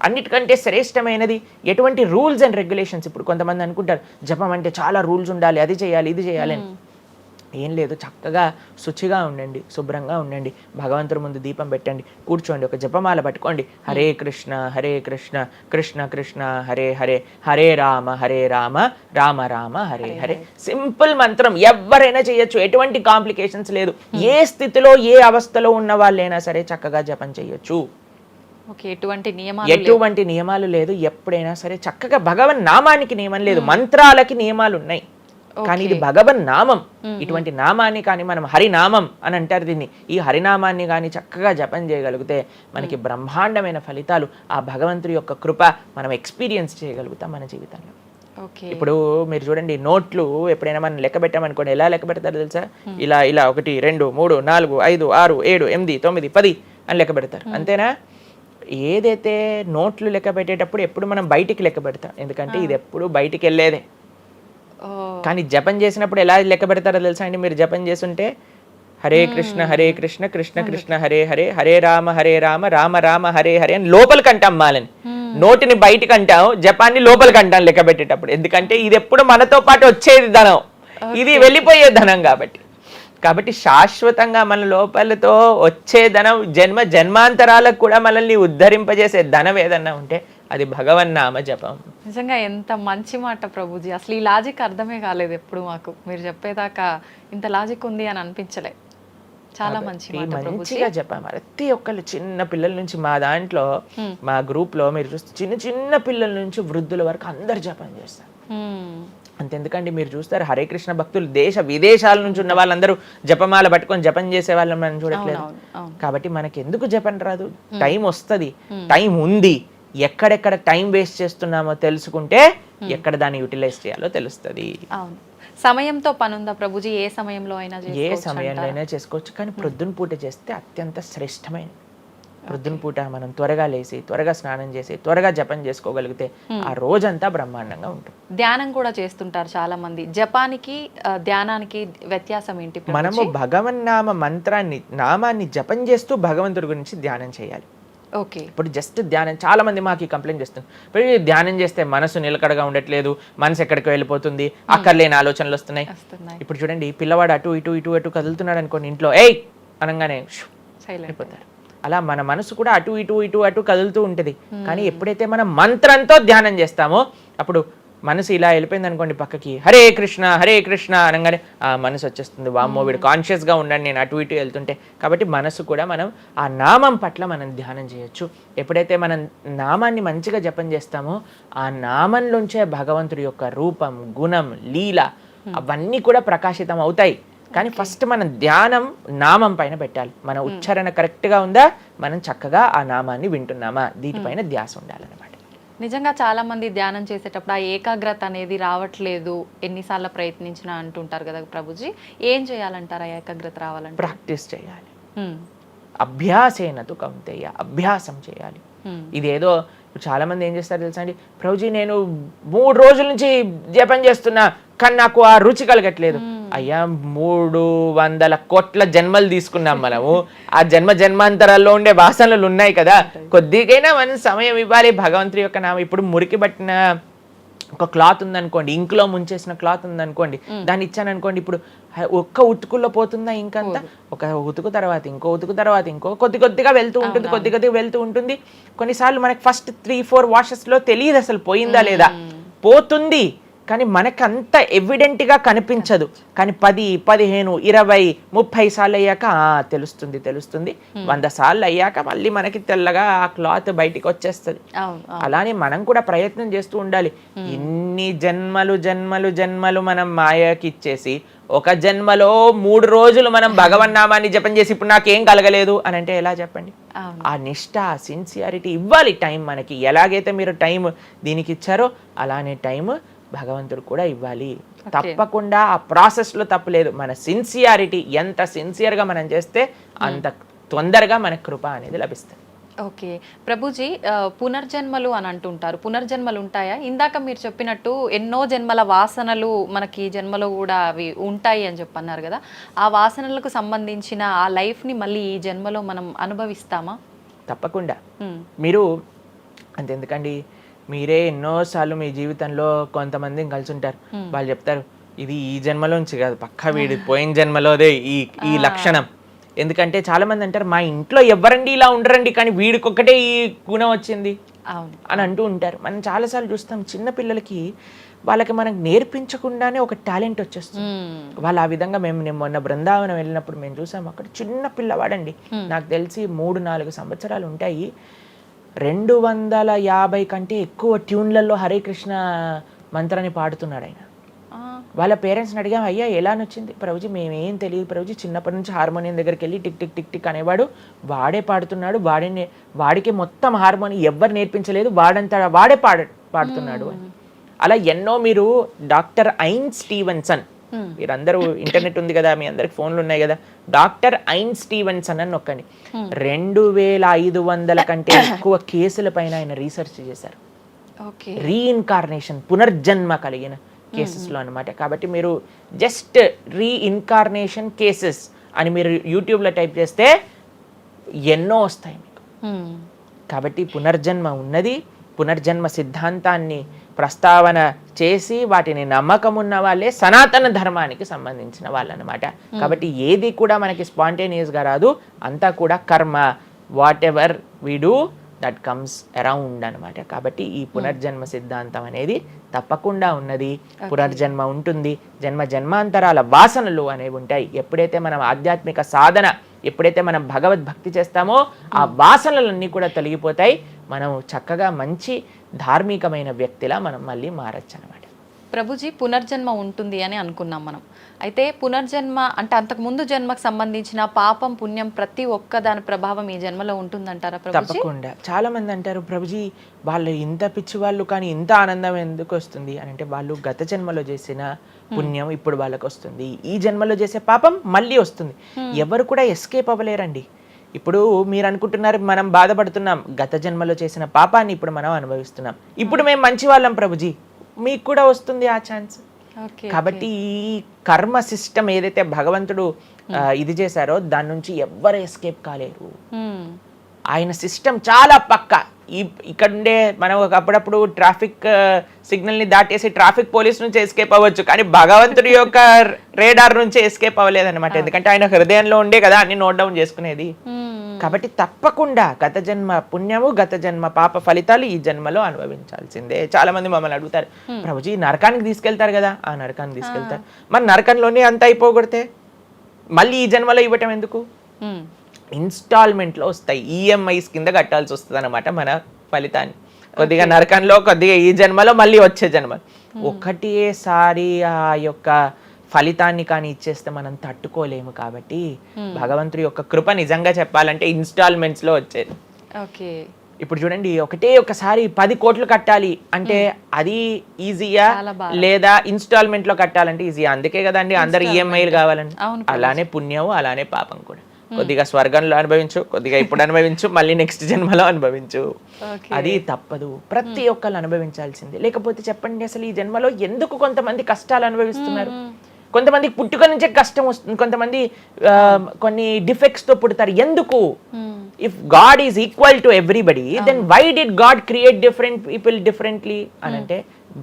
అన్నిటికంటే శ్రేష్టమైనది ఎటువంటి రూల్స్ అండ్ రెగ్యులేషన్స్. ఇప్పుడు కొంతమంది అనుకుంటారు జపం అంటే చాలా రూల్స్ ఉండాలి, అది చేయాలి ఇది చేయాలి అని. ఏం లేదు, చక్కగా శుచిగా ఉండండి, శుభ్రంగా ఉండండి, భగవంతుడి ముందు దీపం పెట్టండి, కూర్చోండి, ఒక జపమాల పట్టుకోండి. హరే కృష్ణ కృష్ణ కృష్ణ హరే హరే, హరే రామ రామ రామ హరే హరే. సింపుల్ మంత్రం, ఎవరైనా చేయొచ్చు, ఎటువంటి కాంప్లికేషన్స్ లేదు. ఏ స్థితిలో ఏ అవస్థలో ఉన్న వాళ్ళైనా సరే చక్కగా జపం చేయొచ్చు. ఎటువంటి నియమాలు లేదు. ఎప్పుడైనా సరే చక్కగా భగవన్ నామానికి నియమం లేదు, మంత్రాలకి నియమాలు ఉన్నాయి, కానీ ఇది భగవన్ నామం. ఇటువంటి నామాన్ని కానీ మనం హరినామం అని అంటారు దీన్ని. ఈ హరినామాన్ని కానీ చక్కగా జపం చేయగలిగితే మనకి బ్రహ్మాండమైన ఫలితాలు, ఆ భగవంతుడి యొక్క కృప మనం ఎక్స్పీరియన్స్ చేయగలుగుతాం మన జీవితంలో. ఇప్పుడు మీరు చూడండి, నోట్లు ఎప్పుడైనా మనం లెక్క పెట్టామనుకోండి, ఎలా లెక్క పెడతారు తెలుసా? ఇలా 1 2 3 4 5 6 7 8 9 10 అని లెక్క పెడతారు, అంతేనా? ఏదైతే నోట్లు లెక్క పెట్టేటప్పుడు ఎప్పుడు మనం బయటికి లెక్క పెడతాం, ఎందుకంటే ఇది ఎప్పుడు బయటికి వెళ్ళేదే. కానీ జపం చేసినప్పుడు ఎలా లెక్క పెడతారో తెలుసా అండి? మీరు జపం చేస్తుంటే హరే కృష్ణ కృష్ణ కృష్ణ హరే హరే, హరే రామ రామ రామ హరే హరే అని లోపలికి అంటాం మాలని. నోటిని బయటికి అంటాం, జపాన్ని లోపలికి అంటాం లెక్క పెట్టేటప్పుడు. ఎందుకంటే ఇది ఎప్పుడు మనతో పాటు వచ్చేది ధనం, ఇది వెళ్ళిపోయే ధనం. కాబట్టి శాశ్వతంగా మన లోపలతో వచ్చే ధనం, జన్మాంతరాలకు కూడా మనల్ని ఉద్ధరింపజేసే ధనం ఏదన్నా ఉంటే అది భగవన్నామ జపం. నిజంగా ఎంత మంచి మాట ప్రభుజీ. అసలు ఈ లాజిక్ అర్థమే కాలేదు ఎప్పుడు మాకు. మీరు చెప్పేదాకా ఇంత లాజిక్ ఉంది అని అనిపించలే. చాలా మంచిగా చెప్పాము. ప్రతి ఒక్కళ్ళు చిన్న పిల్లల నుంచి, మా దాంట్లో మా గ్రూప్ లో మీరు చూస్తే చిన్న పిల్లల నుంచి వృద్ధుల వరకు అందరు జపం చేస్తారు. అంతెందుకండి, మీరు చూస్తారు హరే కృష్ణ భక్తులు దేశ విదేశాల నుంచి ఉన్న వాళ్ళందరూ జపమాల పట్టుకొని జపం చేసే వాళ్ళని మనం చూడట్లేదు. కాబట్టి మనకి ఎందుకు జపం రాదు? టైం వస్తుంది, టైం ఉంది. ఎక్కడెక్కడ టైం వేస్ట్ చేస్తున్నామో తెలుసుకుంటే ఎక్కడ దాన్ని యూటిలైజ్ చేయాలో తెలుస్తుంది. సమయంతో పనుందా ప్రభుజీ? ఏ సమయంలో అయినా ఏ సమయంలో అయినా చేసుకోవచ్చు, కానీ ప్రొద్దున పూట చేస్తే అత్యంత శ్రేష్టమైన. ప్రొద్దున పూట మనం త్వరగా లేసి, త్వరగా స్నానం చేసి, త్వరగా జపం చేసుకోగలిగితే ఆ రోజంతా బ్రహ్మాండంగా ఉంటుంది. ధ్యానం కూడా చేస్తుంటారు చాలా మంది. జపానికి ధ్యానానికి వ్యత్యాసం ఏంటి? మనము భగవన్నామ మంత్రాన్ని, నామాన్ని జపం చేస్తూ భగవంతుడి గురించి ధ్యానం చేయాలి. ఓకే. ఇప్పుడు జస్ట్ ధ్యానం, చాలా మంది మాకు ఈ కంప్లైంట్ చేస్తుంది, ఇప్పుడు ఈ ధ్యానం చేస్తే మనసు నిలకడగా ఉండట్లేదు, మనసు ఎక్కడికి వెళ్ళిపోతుంది, అక్కర్లేని ఆలోచనలు వస్తున్నాయి. ఇప్పుడు చూడండి, పిల్లవాడు అటు ఇటు ఇటు అటు కదులుతున్నాడు అనుకోండి, ఇంట్లో ఏయ్ అనగానే అయిపోతారు. అలా మన మనసు కూడా అటు ఇటు ఇటు అటు కదులుతూ ఉంటుంది. కానీ ఎప్పుడైతే మనం మంత్రంతో ధ్యానం చేస్తామో అప్పుడు మనసు ఇలా వెళ్ళిపోయింది అనుకోండి పక్కకి, హరే కృష్ణ అనగానే ఆ మనసు వచ్చేస్తుంది, వామ్మో వీడు కాన్షియస్గా ఉండండి నేను అటు ఇటు వెళ్తుంటే. కాబట్టి మనసు కూడా మనం ఆ నామం పట్ల మనం ధ్యానం చేయొచ్చు. ఎప్పుడైతే మనం నామాన్ని మంచిగా జపం చేస్తామో ఆ నామంలోంచే భగవంతుడి యొక్క రూపం, గుణం, లీల అవన్నీ కూడా ప్రకాశితం అవుతాయి. కానీ ఫస్ట్ మనం ధ్యానం నామం పైన పెట్టాలి. మన ఉచ్చారణ కరెక్ట్గా ఉందా, మనం చక్కగా ఆ నామాన్ని వింటున్నామా, దీనిపైన ధ్యాస ఉండాలన్నమాట. నిజంగా చాలా మంది ధ్యానం చేసేటప్పుడు ఆ ఏకాగ్రత అనేది రావట్లేదు, ఎన్నిసార్లు ప్రయత్నించినా అంటుంటారు కదా ప్రభుజీ, ఏం చేయాలంటారు ఆ ఏకాగ్రత రావాలంటే? ప్రాక్టీస్ చేయాలి. అభ్యాసేనతు కౌంతేయ, అభ్యాసం చేయాలి. ఇదేదో చాలా మంది ఏం చేస్తారు తెలుసా అండి, ప్రభుజీ నేను 3 రోజుల నుంచి జపం చేస్తున్నా కానీ నాకు ఆ రుచి కలగట్లేదు. అయ్యా 300 కోట్ల జన్మలు తీసుకున్నాం మనము, ఆ జన్మాంతరాల్లో ఉండే వాసనలు ఉన్నాయి కదా, కొద్దిగైనా మనం సమయం ఇవ్వాలి భగవంతుడి యొక్క నామం. ఇప్పుడు మురికి పట్టిన ఒక క్లాత్ ఉందనుకోండి, ఇంకులో ముంచేసిన క్లాత్ ఉందనుకోండి, దాన్ని ఇచ్చాను అనుకోండి, ఇప్పుడు ఒక్క ఉతుకుల్లో పోతుందా ఇంకంతా? ఒక ఉతుకు తర్వాత ఇంకో ఉతుకు తర్వాత ఇంకో కొద్దిగా వెళ్తూ ఉంటుంది. కొన్నిసార్లు మనకి ఫస్ట్ 3-4 వాషెస్లో తెలియదు అసలు పోయిందా లేదా. పోతుంది కానీ మనకంత ఎవిడెంట్గా కనిపించదు. కానీ 10, 15, 20, 30 సార్లు అయ్యాక తెలుస్తుంది. 100 సార్లు అయ్యాక మళ్ళీ మనకి తెల్లగా ఆ క్లాత్ బయటికి వచ్చేస్తుంది. అలానే మనం కూడా ప్రయత్నం చేస్తూ ఉండాలి. ఇన్ని జన్మలు మనం మాయకి ఇచ్చేసి ఒక జన్మలో 3 రోజులు మనం భగవన్నామాన్ని జపం చేసి ఇప్పుడు నాకేం కలగలేదు అని అంటే ఎలా చెప్పండి? ఆ నిష్ఠ, సిన్సియారిటీ ఇవ్వాలి టైం మనకి. ఎలాగైతే మీరు టైం దీనికి ఇచ్చారో అలానే టైం భగవంతుడు కూడా ఇవ్వాలి. తప్పకుండా ఆ ప్రాసెస్లో తప్పులేదు. మన సిన్సియారిటీ ఎంత సిన్సియర్గా మనం చేస్తే అంత తొందరగా మనకు కృప అనేది లభిస్తుంది. ఓకే ప్రభుజీ, పునర్జన్మలు అని అంటుంటారు, పునర్జన్మలు ఉంటాయా? ఇందాక మీరు చెప్పినట్టు ఎన్నో జన్మల వాసనలు మనకి జన్మలో కూడా అవి ఉంటాయి అని చెప్పన్నారు కదా, ఆ వాసనలకు సంబంధించిన ఆ లైఫ్ని మళ్ళీ ఈ జన్మలో మనం అనుభవిస్తామా? తప్పకుండా. మీరు అంతెందుకండి, మీరే ఎన్నోసార్లు మీ జీవితంలో కొంతమందిని కలిసి ఉంటారు, వాళ్ళు చెప్తారు ఇది ఈ జన్మలోంచి కాదు, పక్కా వీడి పోయిన జన్మలోదే ఈ లక్షణం. ఎందుకంటే చాలా మంది అంటారు మా ఇంట్లో ఎవరండి ఇలా ఉండరండి కానీ వీడికొక్కటే ఈ గుణం వచ్చింది అని అంటూ ఉంటారు. మనం చాలాసార్లు చూస్తాం చిన్న పిల్లలకి వాళ్ళకి మనకు నేర్పించకుండానే ఒక టాలెంట్ వచ్చేస్తుంది. వాళ్ళు ఆ విధంగా నేను మొన్న బృందావనం వెళ్ళినప్పుడు మేము చూసాం, అక్కడ చిన్న పిల్లవాడండి, నాకు తెలిసి 3-4 సంవత్సరాలు ఉంటాయి, 250 కంటే ఎక్కువ ట్యూన్లలో హరే కృష్ణ మంత్రాన్ని పాడుతున్నాడు ఆయన. వాళ్ళ పేరెంట్స్ని అడిగాం, అయ్యా ఎలా నచ్చింది? ప్రభుజీ మేమేం తెలియదు ప్రభుజీ, చిన్నప్పటి నుంచి హార్మోనియం దగ్గరికి వెళ్ళి టిక్ టిక్ టిక్ టిక్ అనేవాడు, వాడే పాడుతున్నాడు, వాడికి మొత్తం హార్మోనియం ఎవ్వరు నేర్పించలేదు, వాడే పాడుతున్నాడు అని. అలా ఎన్నో. మీరు డాక్టర్ ఐన్ స్టీవెన్సన్, మీరందరూ ఇంటర్నెట్ ఉంది కదా, మీ అందరికి ఫోన్లు ఉన్నాయి కదా, డాక్టర్ ఐన్ స్టీవెన్సన్ అని నొక్కండి. 2500 కంటే ఎక్కువ కేసుల పైన ఆయన రీసెర్చ్ చేశారు. రీఇన్కార్నేషన్, పునర్జన్మ కలిగిన కేసెస్లో అనమాట. కాబట్టి మీరు జస్ట్ రీఇన్కార్నేషన్ కేసెస్ అని మీరు యూట్యూబ్లో టైప్ చేస్తే ఎన్నో వస్తాయి మీకు. కాబట్టి పునర్జన్మ ఉన్నది. పునర్జన్మ సిద్ధాంతాన్ని ప్రస్తావన చేసి వాటిని నమ్మకం ఉన్న వాళ్ళే సనాతన ధర్మానికి సంబంధించిన వాళ్ళు అనమాట. కాబట్టి ఏది కూడా మనకి స్పాంటేనియస్గా రాదు, అంతా కూడా కర్మ, what ever we do that comes around అనమాట. కాబట్టి ఈ పునర్జన్మ సిద్ధాంతం అనేది తప్పకుండా ఉన్నది. పునర్జన్మ ఉంటుంది, జన్మాంతరాల వాసనలు అనేవి ఉంటాయి. ఎప్పుడైతే మనం ఆధ్యాత్మిక సాధన, ఎప్పుడైతే మనం భగవద్భక్తి చేస్తామో ఆ వాసనలన్నీ కూడా తొలగిపోతాయి. మనం చక్కగా మంచి ధార్మికమైన వ్యక్తిలా మనం మళ్ళీ మారచ్చు అనమాట. ప్రభుజీ, పునర్జన్మ ఉంటుంది అని అనుకున్నాం మనం. అయితే పునర్జన్మ అంటే అంతకుముందు జన్మకు సంబంధించిన పాపం పుణ్యం ప్రతి ఒక్క దాని ప్రభావం ఈ జన్మలో ఉంటుందంటారా ప్రభుజీ? తప్పకుండా. చాలా మంది అంటారు ప్రభుజీ వాళ్ళు ఇంత పిచ్చి వాళ్ళు కానీ ఇంత ఆనందం ఎందుకు వస్తుంది అని అంటే, వాళ్ళు గత జన్మలో చేసిన పుణ్యం ఇప్పుడు వాళ్ళకి వస్తుంది, ఈ జన్మలో చేసే పాపం మళ్ళీ వస్తుంది. ఎవరు కూడా ఎస్కేప్ అవ్వలేరండి. ఇప్పుడు మీరు అనుకుంటున్నారు మనం బాధపడుతున్నాం, గత జన్మలో చేసిన పాపాన్ని ఇప్పుడు మనం అనుభవిస్తున్నాం, ఇప్పుడు మేము మంచి వాళ్ళం ప్రభుజీ, మీకు కూడా వస్తుంది ఆ ఛాన్స్. కాబట్టి ఈ కర్మ సిస్టమ్ ఏదైతే భగవంతుడు ఇది చేశారో దాని నుంచి ఎవ్వరు ఎస్కేప్ కాలేరు. ఆయన సిస్టమ్ చాలా పక్క. ఇక్కడ ఉండే మనం అప్పుడప్పుడు ట్రాఫిక్ సిగ్నల్ని దాటేసి ట్రాఫిక్ పోలీస్ నుంచి ఎస్కేప్ అవ్వచ్చు, కానీ భగవంతుడి యొక్క రేడార్ నుంచి ఎస్కేప్ అవ్వలేదన్నమాట. ఎందుకంటే ఆయన హృదయంలో ఉండే కదా అన్ని నోట్ డౌన్ చేసుకునేది. కాబట్టి తప్పకుండా గత జన్మ పుణ్యము గత జన్మ పాప ఫలితాలు ఈ జన్మలో అనుభవించాల్సిందే. చాలా మంది మమ్మల్ని అడుగుతారు, ప్రభుజీ నరకానికి తీసుకెళ్తారు కదా. ఆ నరకానికి తీసుకెళ్తారు, మరి నరకంలోనే అంత అయిపోగొడితే మళ్ళీ ఈ జన్మలో ఇవ్వటం ఎందుకు? ఇన్స్టాల్మెంట్లో వస్తాయి, ఈఎంఐస్ కింద కట్టాల్సి వస్తుంది అనమాట మన ఫలితాన్ని. కొద్దిగా నరకంలో, కొద్దిగా ఈ జన్మలో, మళ్ళీ వచ్చే జన్మలో. ఒకటేసారి ఆ యొక్క ఫలితాన్ని కానీ ఇచ్చేస్తే మనం తట్టుకోలేము. కాబట్టి భగవంతుడి యొక్క కృప నిజంగా చెప్పాలంటే ఇన్స్టాల్మెంట్స్ లో వచ్చేది. ఇప్పుడు చూడండి, ఒకసారి 10 కోట్లు కట్టాలి అంటే అది ఈజీయా, లేదా ఇన్స్టాల్మెంట్ లో కట్టాలంటే ఈజీయా? అందుకే కదండి అందరు ఈఎంఐలు కావాలండి. అలానే పుణ్యం, అలానే పాపం కూడా. కొద్దిగా స్వర్గంలో అనుభవించు, కొద్దిగా ఇప్పుడు అనుభవించు, మళ్ళీ నెక్స్ట్ జన్మలో అనుభవించు. అది తప్పదు, ప్రతి ఒక్కళ్ళు అనుభవించాల్సిందే. లేకపోతే చెప్పండి, అసలు ఈ జన్మలో ఎందుకు కొంతమంది కష్టాలు అనుభవిస్తున్నారు? కొంతమందికి పుట్టుక నుంచే కష్టం వస్తుంది, కొంతమంది కొన్ని డిఫెక్ట్స్ తో పుడతారు. ఎందుకు? If god is equal to everybody, then why did god create different people differently అని అంటే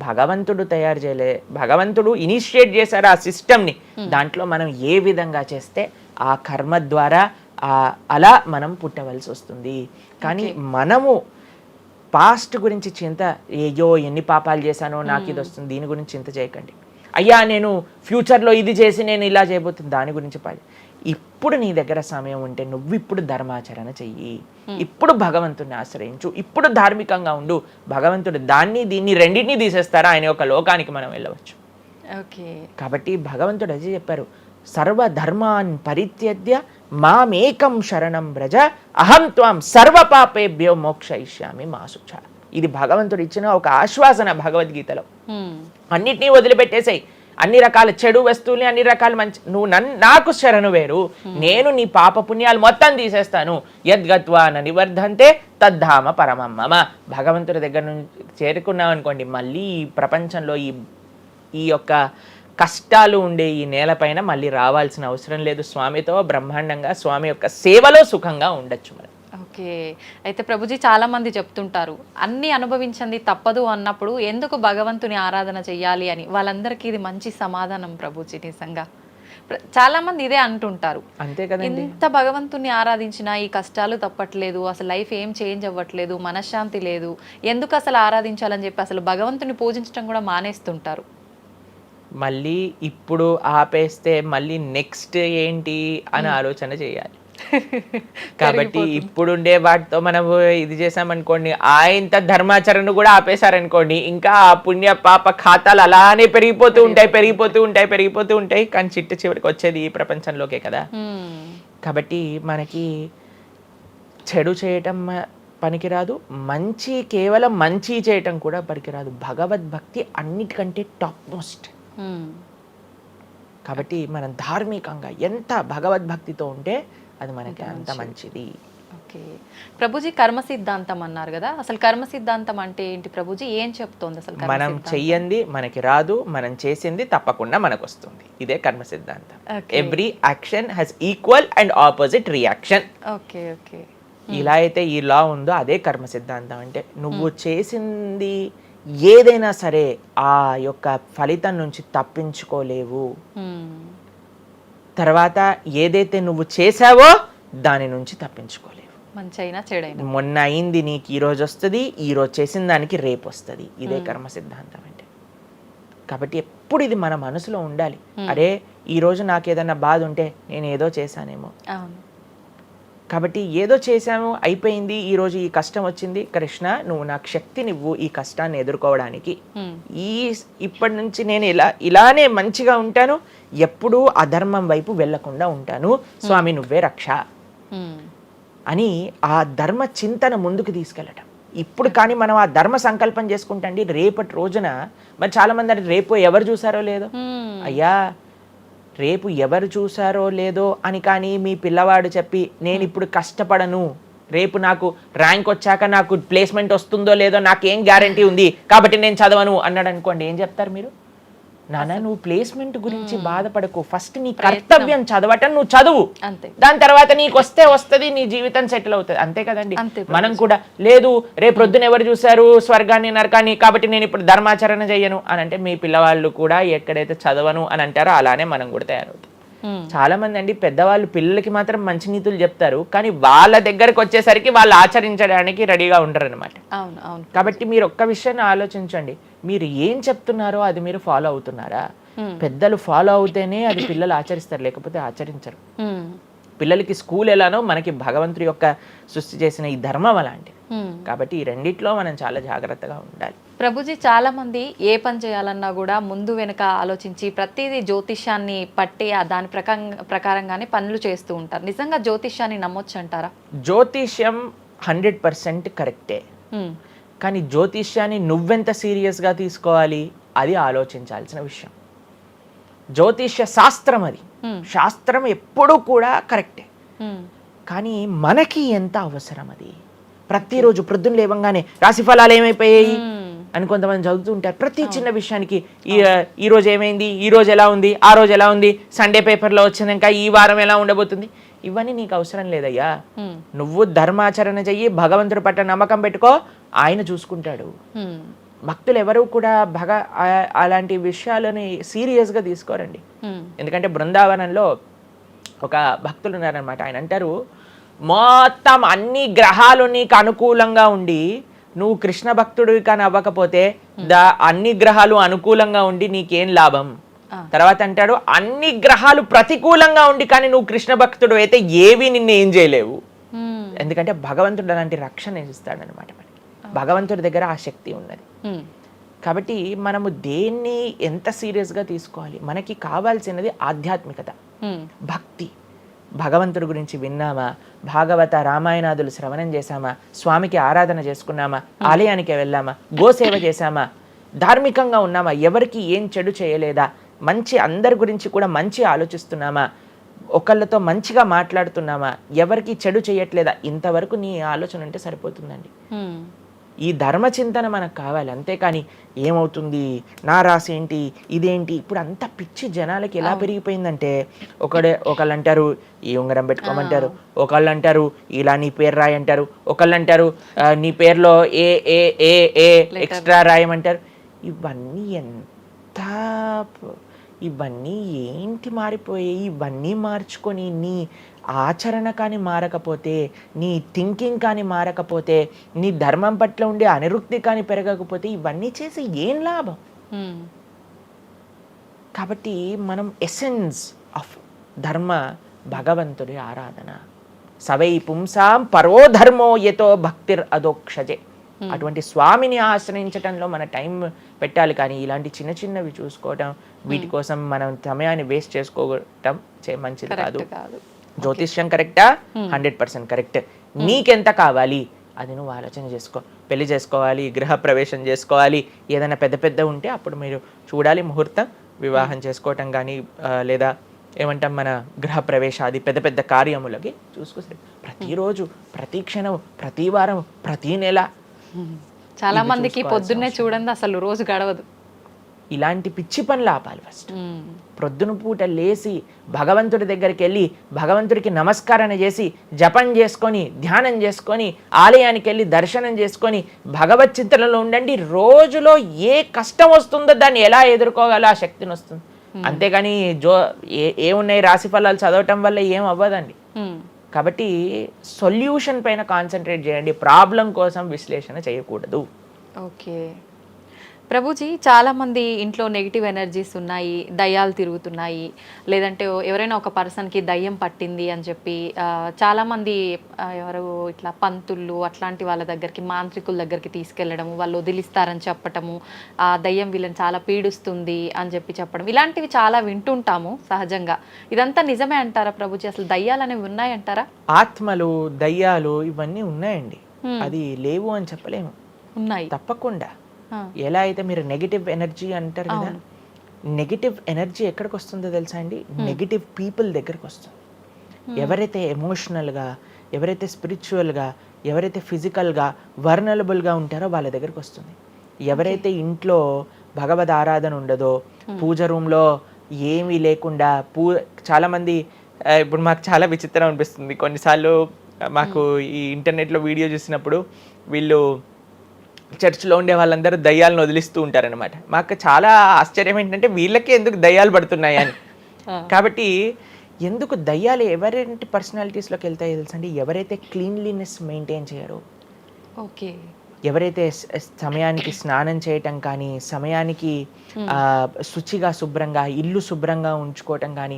భగవంతుడు తయారు చేయలే, భగవంతుడు ఇనిషియేట్ చేశారు ఆ సిస్టమ్ని. దాంట్లో మనం ఏ విధంగా చేస్తే ఆ కర్మ ద్వారా అలా మనం పుట్టవలసి వస్తుంది. కానీ మనము పాస్ట్ గురించి చింత, అయ్యో ఎన్ని పాపాలు చేశానో నాకు ఇది వస్తుంది, దీని గురించి చింత చేయకండి. అయ్యా నేను ఫ్యూచర్లో ఇది చేసి నేను ఇలా చేయబోతుంది, దాని గురించి ఇప్పుడు నీ దగ్గర సమయం ఉంటే నువ్వు ఇప్పుడు ధర్మాచరణ చెయ్యి, ఇప్పుడు భగవంతుడిని ఆశ్రయించు, ఇప్పుడు ధార్మికంగా ఉండు. భగవంతుడు దీన్ని రెండింటినీ తీసేస్తారా, ఆయన యొక్క లోకానికి మనం వెళ్ళవచ్చు. కాబట్టి భగవంతుడు అదే చెప్పారు, సర్వధర్మాన్ పరిత్యజ్య మామేకం శరణం వ్రజ అహం త్వాం సర్వ పాపేభ్యో మోక్షయిష్యామి మా శుచ. ఇది భగవంతుడు ఇచ్చిన ఒక ఆశ్వాసన భగవద్గీతలో. అన్నిటినీ వదిలిపెట్టేసాయి, అన్ని రకాల చెడు వస్తువుల్ని, అన్ని రకాల మంచి, నువ్వు నాకు శరణు వేరు, నేను నీ పాప పుణ్యాలు మొత్తం తీసేస్తాను. యద్గత్వా నివర్ధంతే తద్ధామ పరమం మమ. భగవంతుడి దగ్గర నుంచి చేరుకున్నాం అనుకోండి, మళ్ళీ ఈ ప్రపంచంలో ఈ యొక్క కష్టాలు ఉండే ఈ నేలపైన మళ్ళీ రావాల్సిన అవసరం లేదు. స్వామితో బ్రహ్మాండంగా స్వామి యొక్క సేవలో సుఖంగా ఉండొచ్చు మరి. ఓకే, అయితే ప్రభుజీ చాలా మంది చెప్తుంటారు అన్ని అనుభవించండి తప్పదు అన్నప్పుడు ఎందుకు భగవంతుని ఆరాధన చెయ్యాలి అని. వాళ్ళందరికీ ఇది మంచి సమాధానం ప్రభుజీ. నిజంగా చాలా మంది ఇదే అంటుంటారు, అంతే కదండి, ఎంత భగవంతుని ఆరాధించినా ఈ కష్టాలు తప్పట్లేదు, అసలు లైఫ్ ఏం చేంజ్ అవ్వట్లేదు, మనశ్శాంతి లేదు, ఎందుకు అసలు ఆరాధించాలని చెప్పి అసలు భగవంతుని పూజించడం కూడా మానేస్తుంటారు. మళ్ళీ ఇప్పుడు ఆపేస్తే మళ్ళీ నెక్స్ట్ ఏంటి అని ఆలోచన చేయాలి. కాబట్టి ఇప్పుడుండే వాటితో మనము ఇది చేసామనుకోండి, ఇంత ధర్మాచరణ కూడా ఆపేశారనుకోండి, ఇంకా ఆ పుణ్య పాప ఖాతాలు అలానే పెరిగిపోతూ ఉంటాయి. కానీ చివరికి వచ్చేది ఈ ప్రపంచంలోకే కదా. కాబట్టి మనకి చెడు చేయటం పనికిరాదు, కేవలం మంచి చేయటం కూడా పనికిరాదు. భగవద్భక్తి అన్నిటికంటే టాప్ మోస్ట్. కాబట్టి మనం ధార్మికంగా ఎంత భగవద్భక్తితో ఉంటే అది మనకి అంత మంచిది. ఓకే ప్రభుజీ, కర్మ సిద్ధాంతం అన్నారు కదా, అసలు కర్మ సిద్ధాంతం అంటే ఏంటి ప్రభుజీ? ఏం చెప్తోంది అసలు? మనం చెయ్యంది మనకి రాదు, మనం చేసింది తప్పకుండా మనకు వస్తుంది. ఇదే కర్మ సిద్ధాంతం. Every action has equal and opposite reaction. Okay okay, ఇలా అయితే ఈ లా ఉందో అదే కర్మ సిద్ధాంతం. అంటే నువ్వు చేసింది ఏదైనా సరే ఆ యొక్క ఫలితం నుంచి తప్పించుకోలేవు. తర్వాత ఏదైతే నువ్వు చేసావో దాని నుంచి తప్పించుకోలేవు. మంచైనా చెడైనా, మొన్న అయింది నీకు ఈ రోజు వస్తుంది, ఈ రోజు చేసిన దానికి రేపు వస్తుంది. ఇదే కర్మ సిద్ధాంతం అంటే. కాబట్టి ఎప్పుడు ఇది మన మనసులో ఉండాలి. అరే ఈ రోజు నాకు ఏదైనా బాధ ఉంటే నేను ఏదో చేశానేమో, కాబట్టి ఏదో చేశాము అయిపోయింది, ఈ రోజు ఈ కష్టం వచ్చింది, కృష్ణ నువ్వు నాకు శక్తినివ్వు ఈ కష్టాన్ని ఎదుర్కోవడానికి. ఇప్పటి నుంచి నేను ఇలానే మంచిగా ఉంటాను, ఎప్పుడూ అధర్మం వైపు వెళ్లకుండా ఉంటాను, స్వామి నువ్వే రక్ష అని ఆ ధర్మ చింతన ముందుకు తీసుకెళ్ళటం. ఇప్పుడు కానీ మనం ఆ ధర్మ సంకల్పం చేసుకుంటండి, రేపటి రోజున మరి చాలా మంది అంటే రేపు ఎవరు చూసారో లేదో, అయ్యా రేపు ఎవరు చూసారో లేదో అని కానీ మీ పిల్లవాడు చెప్పి నేను ఇప్పుడు కష్టపడను, రేపు నాకు ర్యాంక్ వచ్చాక నాకు ప్లేస్మెంట్ వస్తుందో లేదో నాకేం గ్యారంటీ ఉంది కాబట్టి నేను చదవను అన్నాడు అనుకోండి, ఏం చెప్తారు మీరు? నాన్న నువ్వు ప్లేస్మెంట్ గురించి బాధపడకు, ఫస్ట్ నీ కర్తవ్యం చదవటం నువ్వు చదువు, అంతే. దాని తర్వాత నీకు వస్తుంది, నీ జీవితం సెటిల్ అవుతుంది, అంతే కదండి. అంతే మనం కూడా లేదు రేపు ప్రొద్దున ఎవరు చూశారు స్వర్గాన్ని నరకాన్ని, కాబట్టి నేను ఇప్పుడు ధర్మాచరణ చెయ్యను అని అంటే మీ పిల్లవాళ్ళు కూడా ఎక్కడైతే చదవను అని అంటారో అలానే మనం కూడా తయారవుతాం. చాలా మంది అండి పెద్దవాళ్ళు పిల్లలకి మాత్రం మంచి నీతులు చెప్తారు, కానీ వాళ్ళ దగ్గరకు వచ్చేసరికి వాళ్ళు ఆచరించడానికి రెడీగా ఉంటారు అనమాట. అవును అవును. కాబట్టి మీరు ఒక్క విషయాన్ని ఆలోచించండి, మీరు ఏం చెప్తున్నారో అది మీరు ఫాలో అవుతున్నారా? పెద్దలు ఫాలో అవుతేనే అది పిల్లలు ఆచరిస్తారు, లేకపోతే ఆచరించరు. పిల్లలకి స్కూల్ ఎలానో మనకి భగవంతుడి యొక్క సృష్టి చేసిన ఈ ధర్మం అలాంటిది. కాబట్టి ఈ రెండిట్లో మనం చాలా జాగ్రత్తగా ఉండాలి. ప్రభుజీ, చాలా మంది ఏ పని చేయాలన్నా కూడా ముందు వెనుక ఆలోచించి ప్రతిదీ జ్యోతిష్యాన్ని పట్టి దాని ప్రకారంగానే పనులు చేస్తూ ఉంటారు. నిజంగా జ్యోతిష్యాన్ని నమ్మొచ్చు అంటారా? జ్యోతిష్యం 100% కరెక్టే, కానీ జ్యోతిష్యాన్ని నువ్వెంత సీరియస్గా తీసుకోవాలి అది ఆలోచించాల్సిన విషయం. జ్యోతిష్య శాస్త్రం అది, శాస్త్రం ఎప్పుడూ కూడా కరెక్టే, కానీ మనకి ఎంత అవసరం అది. ప్రతిరోజు ప్రొద్దున లేవంగానే రాశి ఫలాలు ఏమైపోయాయి అని కొంతమంది చదువుతూ ఉంటారు. ప్రతి చిన్న విషయానికి ఈ రోజు ఏమైంది, ఈ రోజు ఎలా ఉంది, ఆ రోజు ఎలా ఉంది, సండే పేపర్లో వచ్చింది, ఇంకా ఈ వారం ఎలా ఉండబోతుంది, ఇవన్నీ నీకు అవసరం లేదయ్యా. నువ్వు ధర్మాచరణ చెయ్యి, భగవంతుడి పట్ల నమ్మకం పెట్టుకో, ఆయన చూసుకుంటాడు. భక్తులు ఎవరు కూడా అలాంటి విషయాలని సీరియస్గా తీసుకోరండి. ఎందుకంటే బృందావనంలో ఒక భక్తులు ఉన్నారనమాట. ఆయన అంటారు, మొత్తం అన్ని గ్రహాలు నీకు అనుకూలంగా ఉండి నువ్వు కృష్ణ భక్తుడివి కానీ అవ్వకపోతే అన్ని గ్రహాలు అనుకూలంగా ఉండి నీకేం లాభం. తర్వాత అంటాడు, అన్ని గ్రహాలు ప్రతికూలంగా ఉండి కానీ నువ్వు కృష్ణ భక్తుడు అయితే ఏవి నిన్ను ఏం చేయలేవు. ఎందుకంటే భగవంతుడు అలాంటి రక్షణ ఇస్తాడనమాట. మనకి భగవంతుడి దగ్గర ఆ శక్తి ఉన్నది. కాబట్టి మనము దేన్ని ఎంత సీరియస్గా తీసుకోవాలి? మనకి కావాల్సినది ఆధ్యాత్మికత, భక్తి. భగవంతుడి గురించి విన్నామా, భాగవత రామాయణాదులు శ్రవణం చేశామా, స్వామికి ఆరాధన చేసుకున్నామా, ఆలయానికి వెళ్ళామా, గోసేవ చేశామా, ధార్మికంగా ఉన్నామా, ఎవరికి ఏం చెడు చేయలేదా, మంచి అందరి గురించి కూడా మంచి ఆలోచిస్తున్నామా, ఒకళ్ళతో మంచిగా మాట్లాడుతున్నామా, ఎవరికి చెడు చేయట్లేదా, ఇంతవరకు నీ ఆలోచన ఉంటే సరిపోతుందండి. ఈ ధర్మచింతన మనకు కావాలి, అంతేకాని ఏమవుతుంది, నా రాసి ఏంటి, ఇదేంటి. ఇప్పుడు అంత పిచ్చి జనాలకి ఎలా పెరిగిపోయిందంటే, ఒకళ్ళు అంటారు ఈ ఉంగరం పెట్టుకోమంటారు, ఒకళ్ళు అంటారు ఇలా నీ పేరు రాయి అంటారు, ఒకళ్ళు అంటారు నీ పేరులో ఏ ఏ ఏ ఏ ఎక్స్ట్రా రాయమంటారు. ఇవన్నీ ఏంటి మారిపోయాయి? ఇవన్నీ మార్చుకొని నీ ఆచరణ కానీ మారకపోతే, నీ థింకింగ్ కానీ మారకపోతే, నీ ధర్మం పట్ల ఉండే అనిరుక్తి కానీ పెరగకపోతే ఇవన్నీ చేసి ఏం లాభం? కాబట్టి మనం ఎసెన్స్ ఆఫ్ ధర్మ భగవంతుడి ఆరాధన. సవై పుంసాం పరో ధర్మో యతో భక్తిర్ అదోక్షజే. అటువంటి స్వామిని ఆశ్రయించటంలో మన టైం పెట్టాలి, కానీ ఇలాంటి చిన్న చిన్నవి చూసుకోవటం, వీటి కోసం మనం సమయాన్ని వేస్ట్ చేసుకోవటం మంచిది కాదు. జ్యోతిష్యం కరెక్టా? 100% కరెక్ట్. నీకెంత కావాలి అది నువ్వు ఆలోచన చేసుకో. పెళ్లి చేసుకోవాలి, గృహ ప్రవేశం చేసుకోవాలి, ఏదైనా పెద్ద పెద్ద ఉంటే అప్పుడు మీరు చూడాలి ముహూర్తం, వివాహం చేసుకోవటం కానీ లేదా ఏమంటాం మన గృహ ప్రవేశాది పెద్ద పెద్ద కార్యములకి చూసుకోవాలి. ప్రతిరోజు, ప్రతి క్షణం, ప్రతి వారం, ప్రతి నెల. చాలా మందికి పొద్దున్నే చూడండి అసలు రోజు గడవదు. ఇలాంటి పిచ్చి పనులు ఆపాలి. ఫస్ట్ ప్రొద్దున పూట లేచి భగవంతుడి దగ్గరికి వెళ్ళి భగవంతుడికి నమస్కారం చేసి జపం చేసుకొని ధ్యానం చేసుకొని ఆలయానికి వెళ్ళి దర్శనం చేసుకొని భగవత్ చింతనలో ఉండండి. రోజులో ఏ కష్టం వస్తుందో దాన్ని ఎలా ఎదుర్కోగలో ఆ శక్తిని వస్తుంది. అంతేగాని ఏమున్నాయి రాశి ఫలాలు చదవటం వల్ల ఏం అవ్వదండి. కాబట్టి సొల్యూషన్ పైన కాన్సన్ట్రేట్ చేయండి, ప్రాబ్లం కోసం విశ్లేషణ చేయకూడదు. ఓకే ప్రభుజీ, చాలామంది ఇంట్లో నెగిటివ్ ఎనర్జీస్ ఉన్నాయి, దయ్యాలు తిరుగుతున్నాయి, లేదంటే ఎవరైనా ఒక పర్సన్కి దయ్యం పట్టింది అని చెప్పి చాలామంది ఎవరు ఇట్లా పంతుళ్ళు అట్లాంటి వాళ్ళ దగ్గరికి, మాంత్రికుల దగ్గరికి తీసుకెళ్ళడము, వాళ్ళు వదిలిస్తారని చెప్పటము, ఆ దయ్యం వీళ్ళని చాలా పీడిస్తుంది అని చెప్పడం, ఇలాంటివి చాలా వింటుంటాము సహజంగా. ఇదంతా నిజమే అంటారా ప్రభుజీ? అసలు దయ్యాలు అనేవి ఉన్నాయంటారా? ఆత్మలు, దయ్యాలు ఇవన్నీ ఉన్నాయండి, అది లేవు అని చెప్పలేము. ఉన్నాయి తప్పకుండా. ఎలా అయితే మీరు నెగిటివ్ ఎనర్జీ అంటారు కదా, నెగిటివ్ ఎనర్జీ ఎక్కడికి వస్తుందో తెలుసా అండి? నెగిటివ్ పీపుల్ దగ్గరికి వస్తుంది. ఎవరైతే ఎమోషనల్గా, ఎవరైతే స్పిరిచువల్గా, ఎవరైతే ఫిజికల్గా వర్నలబుల్గా ఉంటారో వాళ్ళ దగ్గరికి వస్తుంది. ఎవరైతే ఇంట్లో భగవద్ ఆరాధన ఉండదో, పూజ రూమ్లో ఏమీ లేకుండా చాలామంది ఇప్పుడు మాకు చాలా విచిత్రం అనిపిస్తుంది కొన్నిసార్లు మాకు ఈ ఇంటర్నెట్లో వీడియో చూసినప్పుడు వీళ్ళు చర్చ్లో ఉండే వాళ్ళందరూ దయ్యాలను వదిలిస్తూ ఉంటారనమాట. మాకు చాలా ఆశ్చర్యం ఏంటంటే వీళ్ళకే ఎందుకు దయ్యాలు పడుతున్నాయి అని. కాబట్టి ఎందుకు దయ్యాలు ఎవరైనా పర్సనాలిటీస్లోకి వెళ్తాయో తెలుసండి, ఎవరైతే క్లీన్లీనెస్ మెయింటైన్ చేయరో, ఓకే, ఎవరైతే సమయానికి స్నానం చేయటం కానీ, సమయానికి శుచిగా శుభ్రంగా ఇల్లు శుభ్రంగా ఉంచుకోవటం కానీ,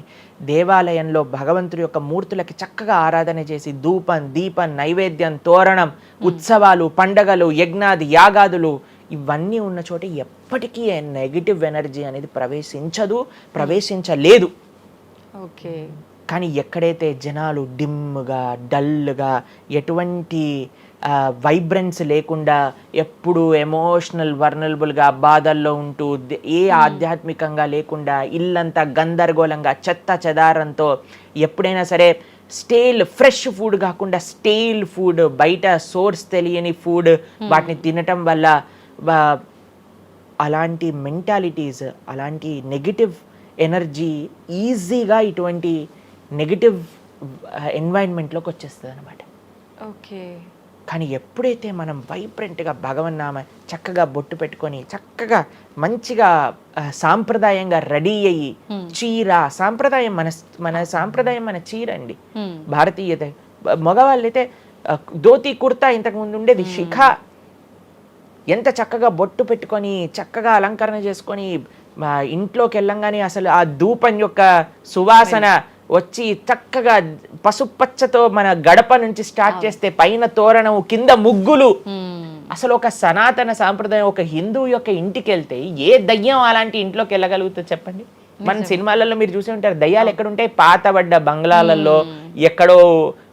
దేవాలయంలో భగవంతుడి యొక్క మూర్తులకి చక్కగా ఆరాధన చేసి ధూపం దీపం నైవేద్యం తోరణం ఉత్సవాలు పండగలు యజ్ఞాది యాగాదులు ఇవన్నీ ఉన్న చోట ఎప్పటికీ నెగిటివ్ ఎనర్జీ అనేది ప్రవేశించలేదు. ఓకే. కానీ ఎక్కడైతే జనాలు డిమ్గా డల్గా ఎటువంటి వైబ్రెన్స్ లేకుండా ఎప్పుడు ఎమోషనల్ వర్నరబుల్గా బాధల్లో ఉంటూ ఆధ్యాత్మికంగా లేకుండా ఇల్లంతా గందరగోళంగా చెత్త చెదారంతో ఎప్పుడైనా సరే ఫ్రెష్ ఫుడ్ కాకుండా స్టేల్ ఫుడ్, బయట సోర్స్ తెలియని ఫుడ్ వాటిని తినటం వల్ల అలాంటి మెంటాలిటీస్, అలాంటి నెగిటివ్ ఎనర్జీ ఈజీగా ఇటువంటి నెగిటివ్ ఎన్వైరన్మెంట్లోకి వచ్చేస్తుంది అనమాట. ఓకే. కానీ ఎప్పుడైతే మనం వైబ్రెంట్గా భగవన్నామ చక్కగా బొట్టు పెట్టుకొని చక్కగా మంచిగా సాంప్రదాయంగా రెడీ అయ్యి చీర సాంప్రదాయం మన సాంప్రదాయం మన చీర అండి. భారతీయత మగవాళ్ళైతే ధోతి కుర్తా ఇంతకుముందు ఉండేది, శిఖ ఎంత చక్కగా బొట్టు పెట్టుకొని చక్కగా అలంకరణ చేసుకొని ఇంట్లోకి వెళ్ళంగానే అసలు ఆ ధూపం యొక్క సువాసన వచ్చి చక్కగా పసుపచ్చతో మన గడప నుంచి స్టార్ట్ చేస్తే పైన తోరణం కింద ముగ్గులు, అసలు ఒక సనాతన సాంప్రదాయం ఒక హిందూ యొక్క ఇంటికి వెళ్తే ఏ దయ్యం అలాంటి ఇంట్లోకి వెళ్ళగలుగుతుంది చెప్పండి? మన సినిమాలలో మీరు చూసి ఉంటారు, దయ్యాలు ఎక్కడుంటాయి? పాతబడ్డ బంగ్లాలలో ఎక్కడో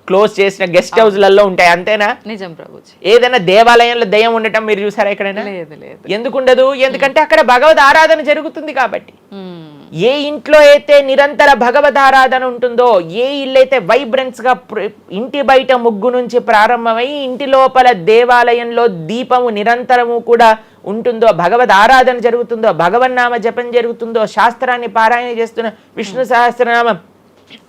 క్లోజ్ చేసిన గెస్ట్ హౌస్లలో ఉంటాయి, అంతేనా? నిజం ప్రభుజీ. ఏదైనా దేవాలయంలో దయ్యం ఉండటం మీరు చూసారా ఎక్కడైనా? ఎందుకు ఉండదు? ఎందుకంటే అక్కడ భగవద్ ఆరాధన జరుగుతుంది కాబట్టి. ఏ ఇంట్లో అయితే నిరంతర భగవద్ ఆరాధన ఉంటుందో, ఏ ఇల్లు అయితే వైబ్రెన్స్ గా ఇంటి బయట ముగ్గు నుంచి ప్రారంభమై ఇంటి లోపల దేవాలయంలో దీపము నిరంతరము కూడా ఉంటుందో, భగవద్ ఆరాధన జరుగుతుందో, భగవన్నామ జపం జరుగుతుందో, శాస్త్రాన్ని పారాయణ చేస్తున్న విష్ణు సహస్రనామం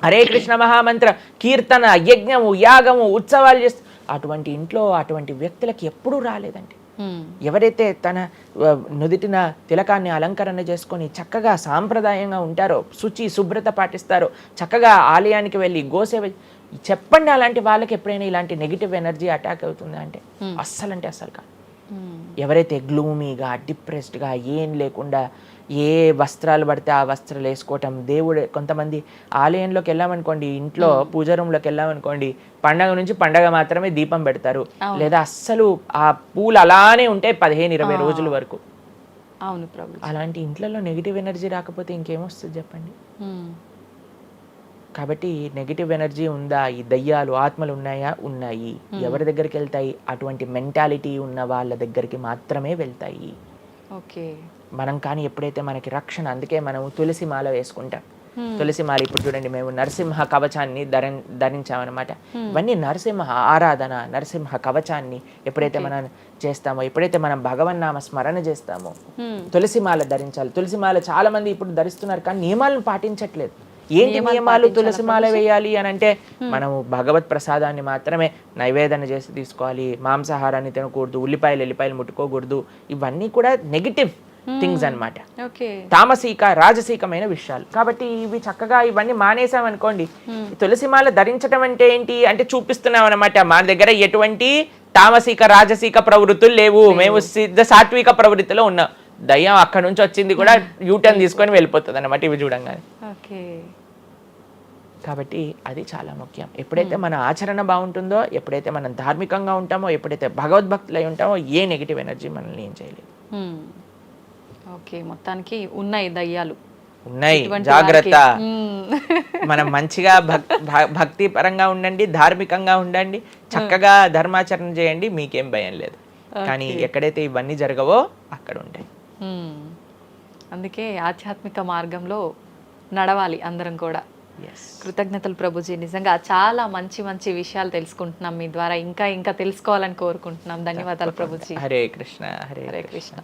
హరే కృష్ణ మహామంత్ర కీర్తన యజ్ఞము యాగము ఉత్సవాలు చేస్తూ అటువంటి ఇంట్లో అటువంటి వ్యక్తులకి ఎప్పుడూ రాలేదండి. ఎవరైతే తన నుదిటిన తిలకాన్ని అలంకరణ చేసుకొని చక్కగా సాంప్రదాయంగా ఉంటారో, శుచి శుభ్రత పాటిస్తారో, చక్కగా ఆలయానికి వెళ్ళి గోసేవ చెప్పండి, అలాంటి వాళ్ళకి ఎప్పుడైనా ఇలాంటి నెగిటివ్ ఎనర్జీ అటాక్ అవుతుందా అంటే అస్సలు కాదు. ఎవరైతే గ్లూమీగా డిప్రెస్డ్గా ఏం లేకుండా ఏ వస్త్రాలు పడితే ఆ వస్త్రాలు వేసుకోవటం, దేవుడు కొంతమంది ఆలయంలోకి వెళ్ళామనుకోండి, ఇంట్లో పూజ రూమ్లోకి వెళ్ళామనుకోండి, పండగ నుంచి పండగ మాత్రమే దీపం పెడతారు, లేదా అస్సలు ఆ పూలు అలానే ఉంటాయి 15-20 రోజుల వరకు. అవును ప్రభు. అలాంటి ఇంట్లలో నెగిటివ్ ఎనర్జీ రాకపోతే ఇంకేమొస్తుంది చెప్పండి? కాబట్టి నెగిటివ్ ఎనర్జీ ఉందా? ఈ దయ్యాలు ఆత్మలు ఉన్నాయా? ఉన్నాయి. ఎవరి దగ్గరికి వెళ్తాయి? అటువంటి మెంటాలిటీ ఉన్న వాళ్ళ దగ్గరికి మాత్రమే వెళ్తాయి. ఓకే. మనం కానీ ఎప్పుడైతే మనకి రక్షణ, అందుకే మనం తులసి మాల వేసుకుంటాం. తులసి మాల ఇప్పుడు చూడండి, మేము నరసింహ కవచాన్ని ధరించామన్నమాట. ఇవన్నీ నరసింహ ఆరాధన, నరసింహ కవచాన్ని ఎప్పుడైతే మనం చేస్తామో, ఎప్పుడైతే మనం భగవన్నామ స్మరణ చేస్తామో తులసి మాల ధరించాలి. తులసి మాల చాలా మంది ఇప్పుడు ధరిస్తున్నారు కానీ నియమాలను పాటించట్లేదు. ఏంటి నియమాలు? తులసి మాల వేయాలి అని అంటే మనము భగవత్ ప్రసాదాన్ని మాత్రమే నైవేదన చేసి తీసుకోవాలి, మాంసాహారాన్ని తినకూడదు, ఎల్లిపాయలు ముట్టుకోకూడదు. ఇవన్నీ కూడా నెగిటివ్ థింగ్స్ అన్నమాట, తామసిక రాజసీకమైన విషయాలు. కాబట్టి ఇవి చక్కగా ఇవన్నీ మానేసామనుకోండి. తులసిమాల ధరించడం అంటే ఏంటి అంటే చూపిస్తున్నాం అనమాట, మన దగ్గర ఎటువంటి తామసిక రాజసీక ప్రవృత్తులు లేవు, మేము సిద్ధ సాత్విక ప్రవృత్తిలో ఉన్నాం. దయ్యం అక్కడ నుంచి వచ్చింది కూడా యూటర్న్ తీసుకొని వెళ్ళిపోతుంది అనమాట ఇవి చూడంగానే. కాబట్టి అది చాలా ముఖ్యం. ఎప్పుడైతే మన ఆచరణ బాగుంటుందో, ఎప్పుడైతే మనం ధార్మికంగా ఉంటామో, ఎప్పుడైతే భగవద్భక్తులై ఉంటామో, ఏ నెగిటివ్ ఎనర్జీ మనల్ని ఏం చేయలేదు. ఓకే, మొత్తానికి ఉన్నాయి దయ్యాలు, ఉన్నాయి, జాగ్రత్త. మనం మంచిగా భక్తి పరంగా ఉండండి, ధార్మికంగా ఉండండి, చక్కగా ధర్మాచరణ చేయండి, మీకేం భయం లేదు. కానీ ఎక్కడైతే ఇవన్నీ జరగవో అక్కడ ఉంటాయి. అందుకే ఆధ్యాత్మిక మార్గంలో నడవాలి అందరం కూడా. కృతజ్ఞతలు ప్రభుజీ, నిజంగా చాలా మంచి మంచి విషయాలు తెలుసుకుంటున్నాం మీ ద్వారా. ఇంకా ఇంకా తెలుసుకోవాలని కోరుకుంటున్నాం. ధన్యవాదాలు ప్రభుజీ. హరే కృష్ణ. హరే కృష్ణ.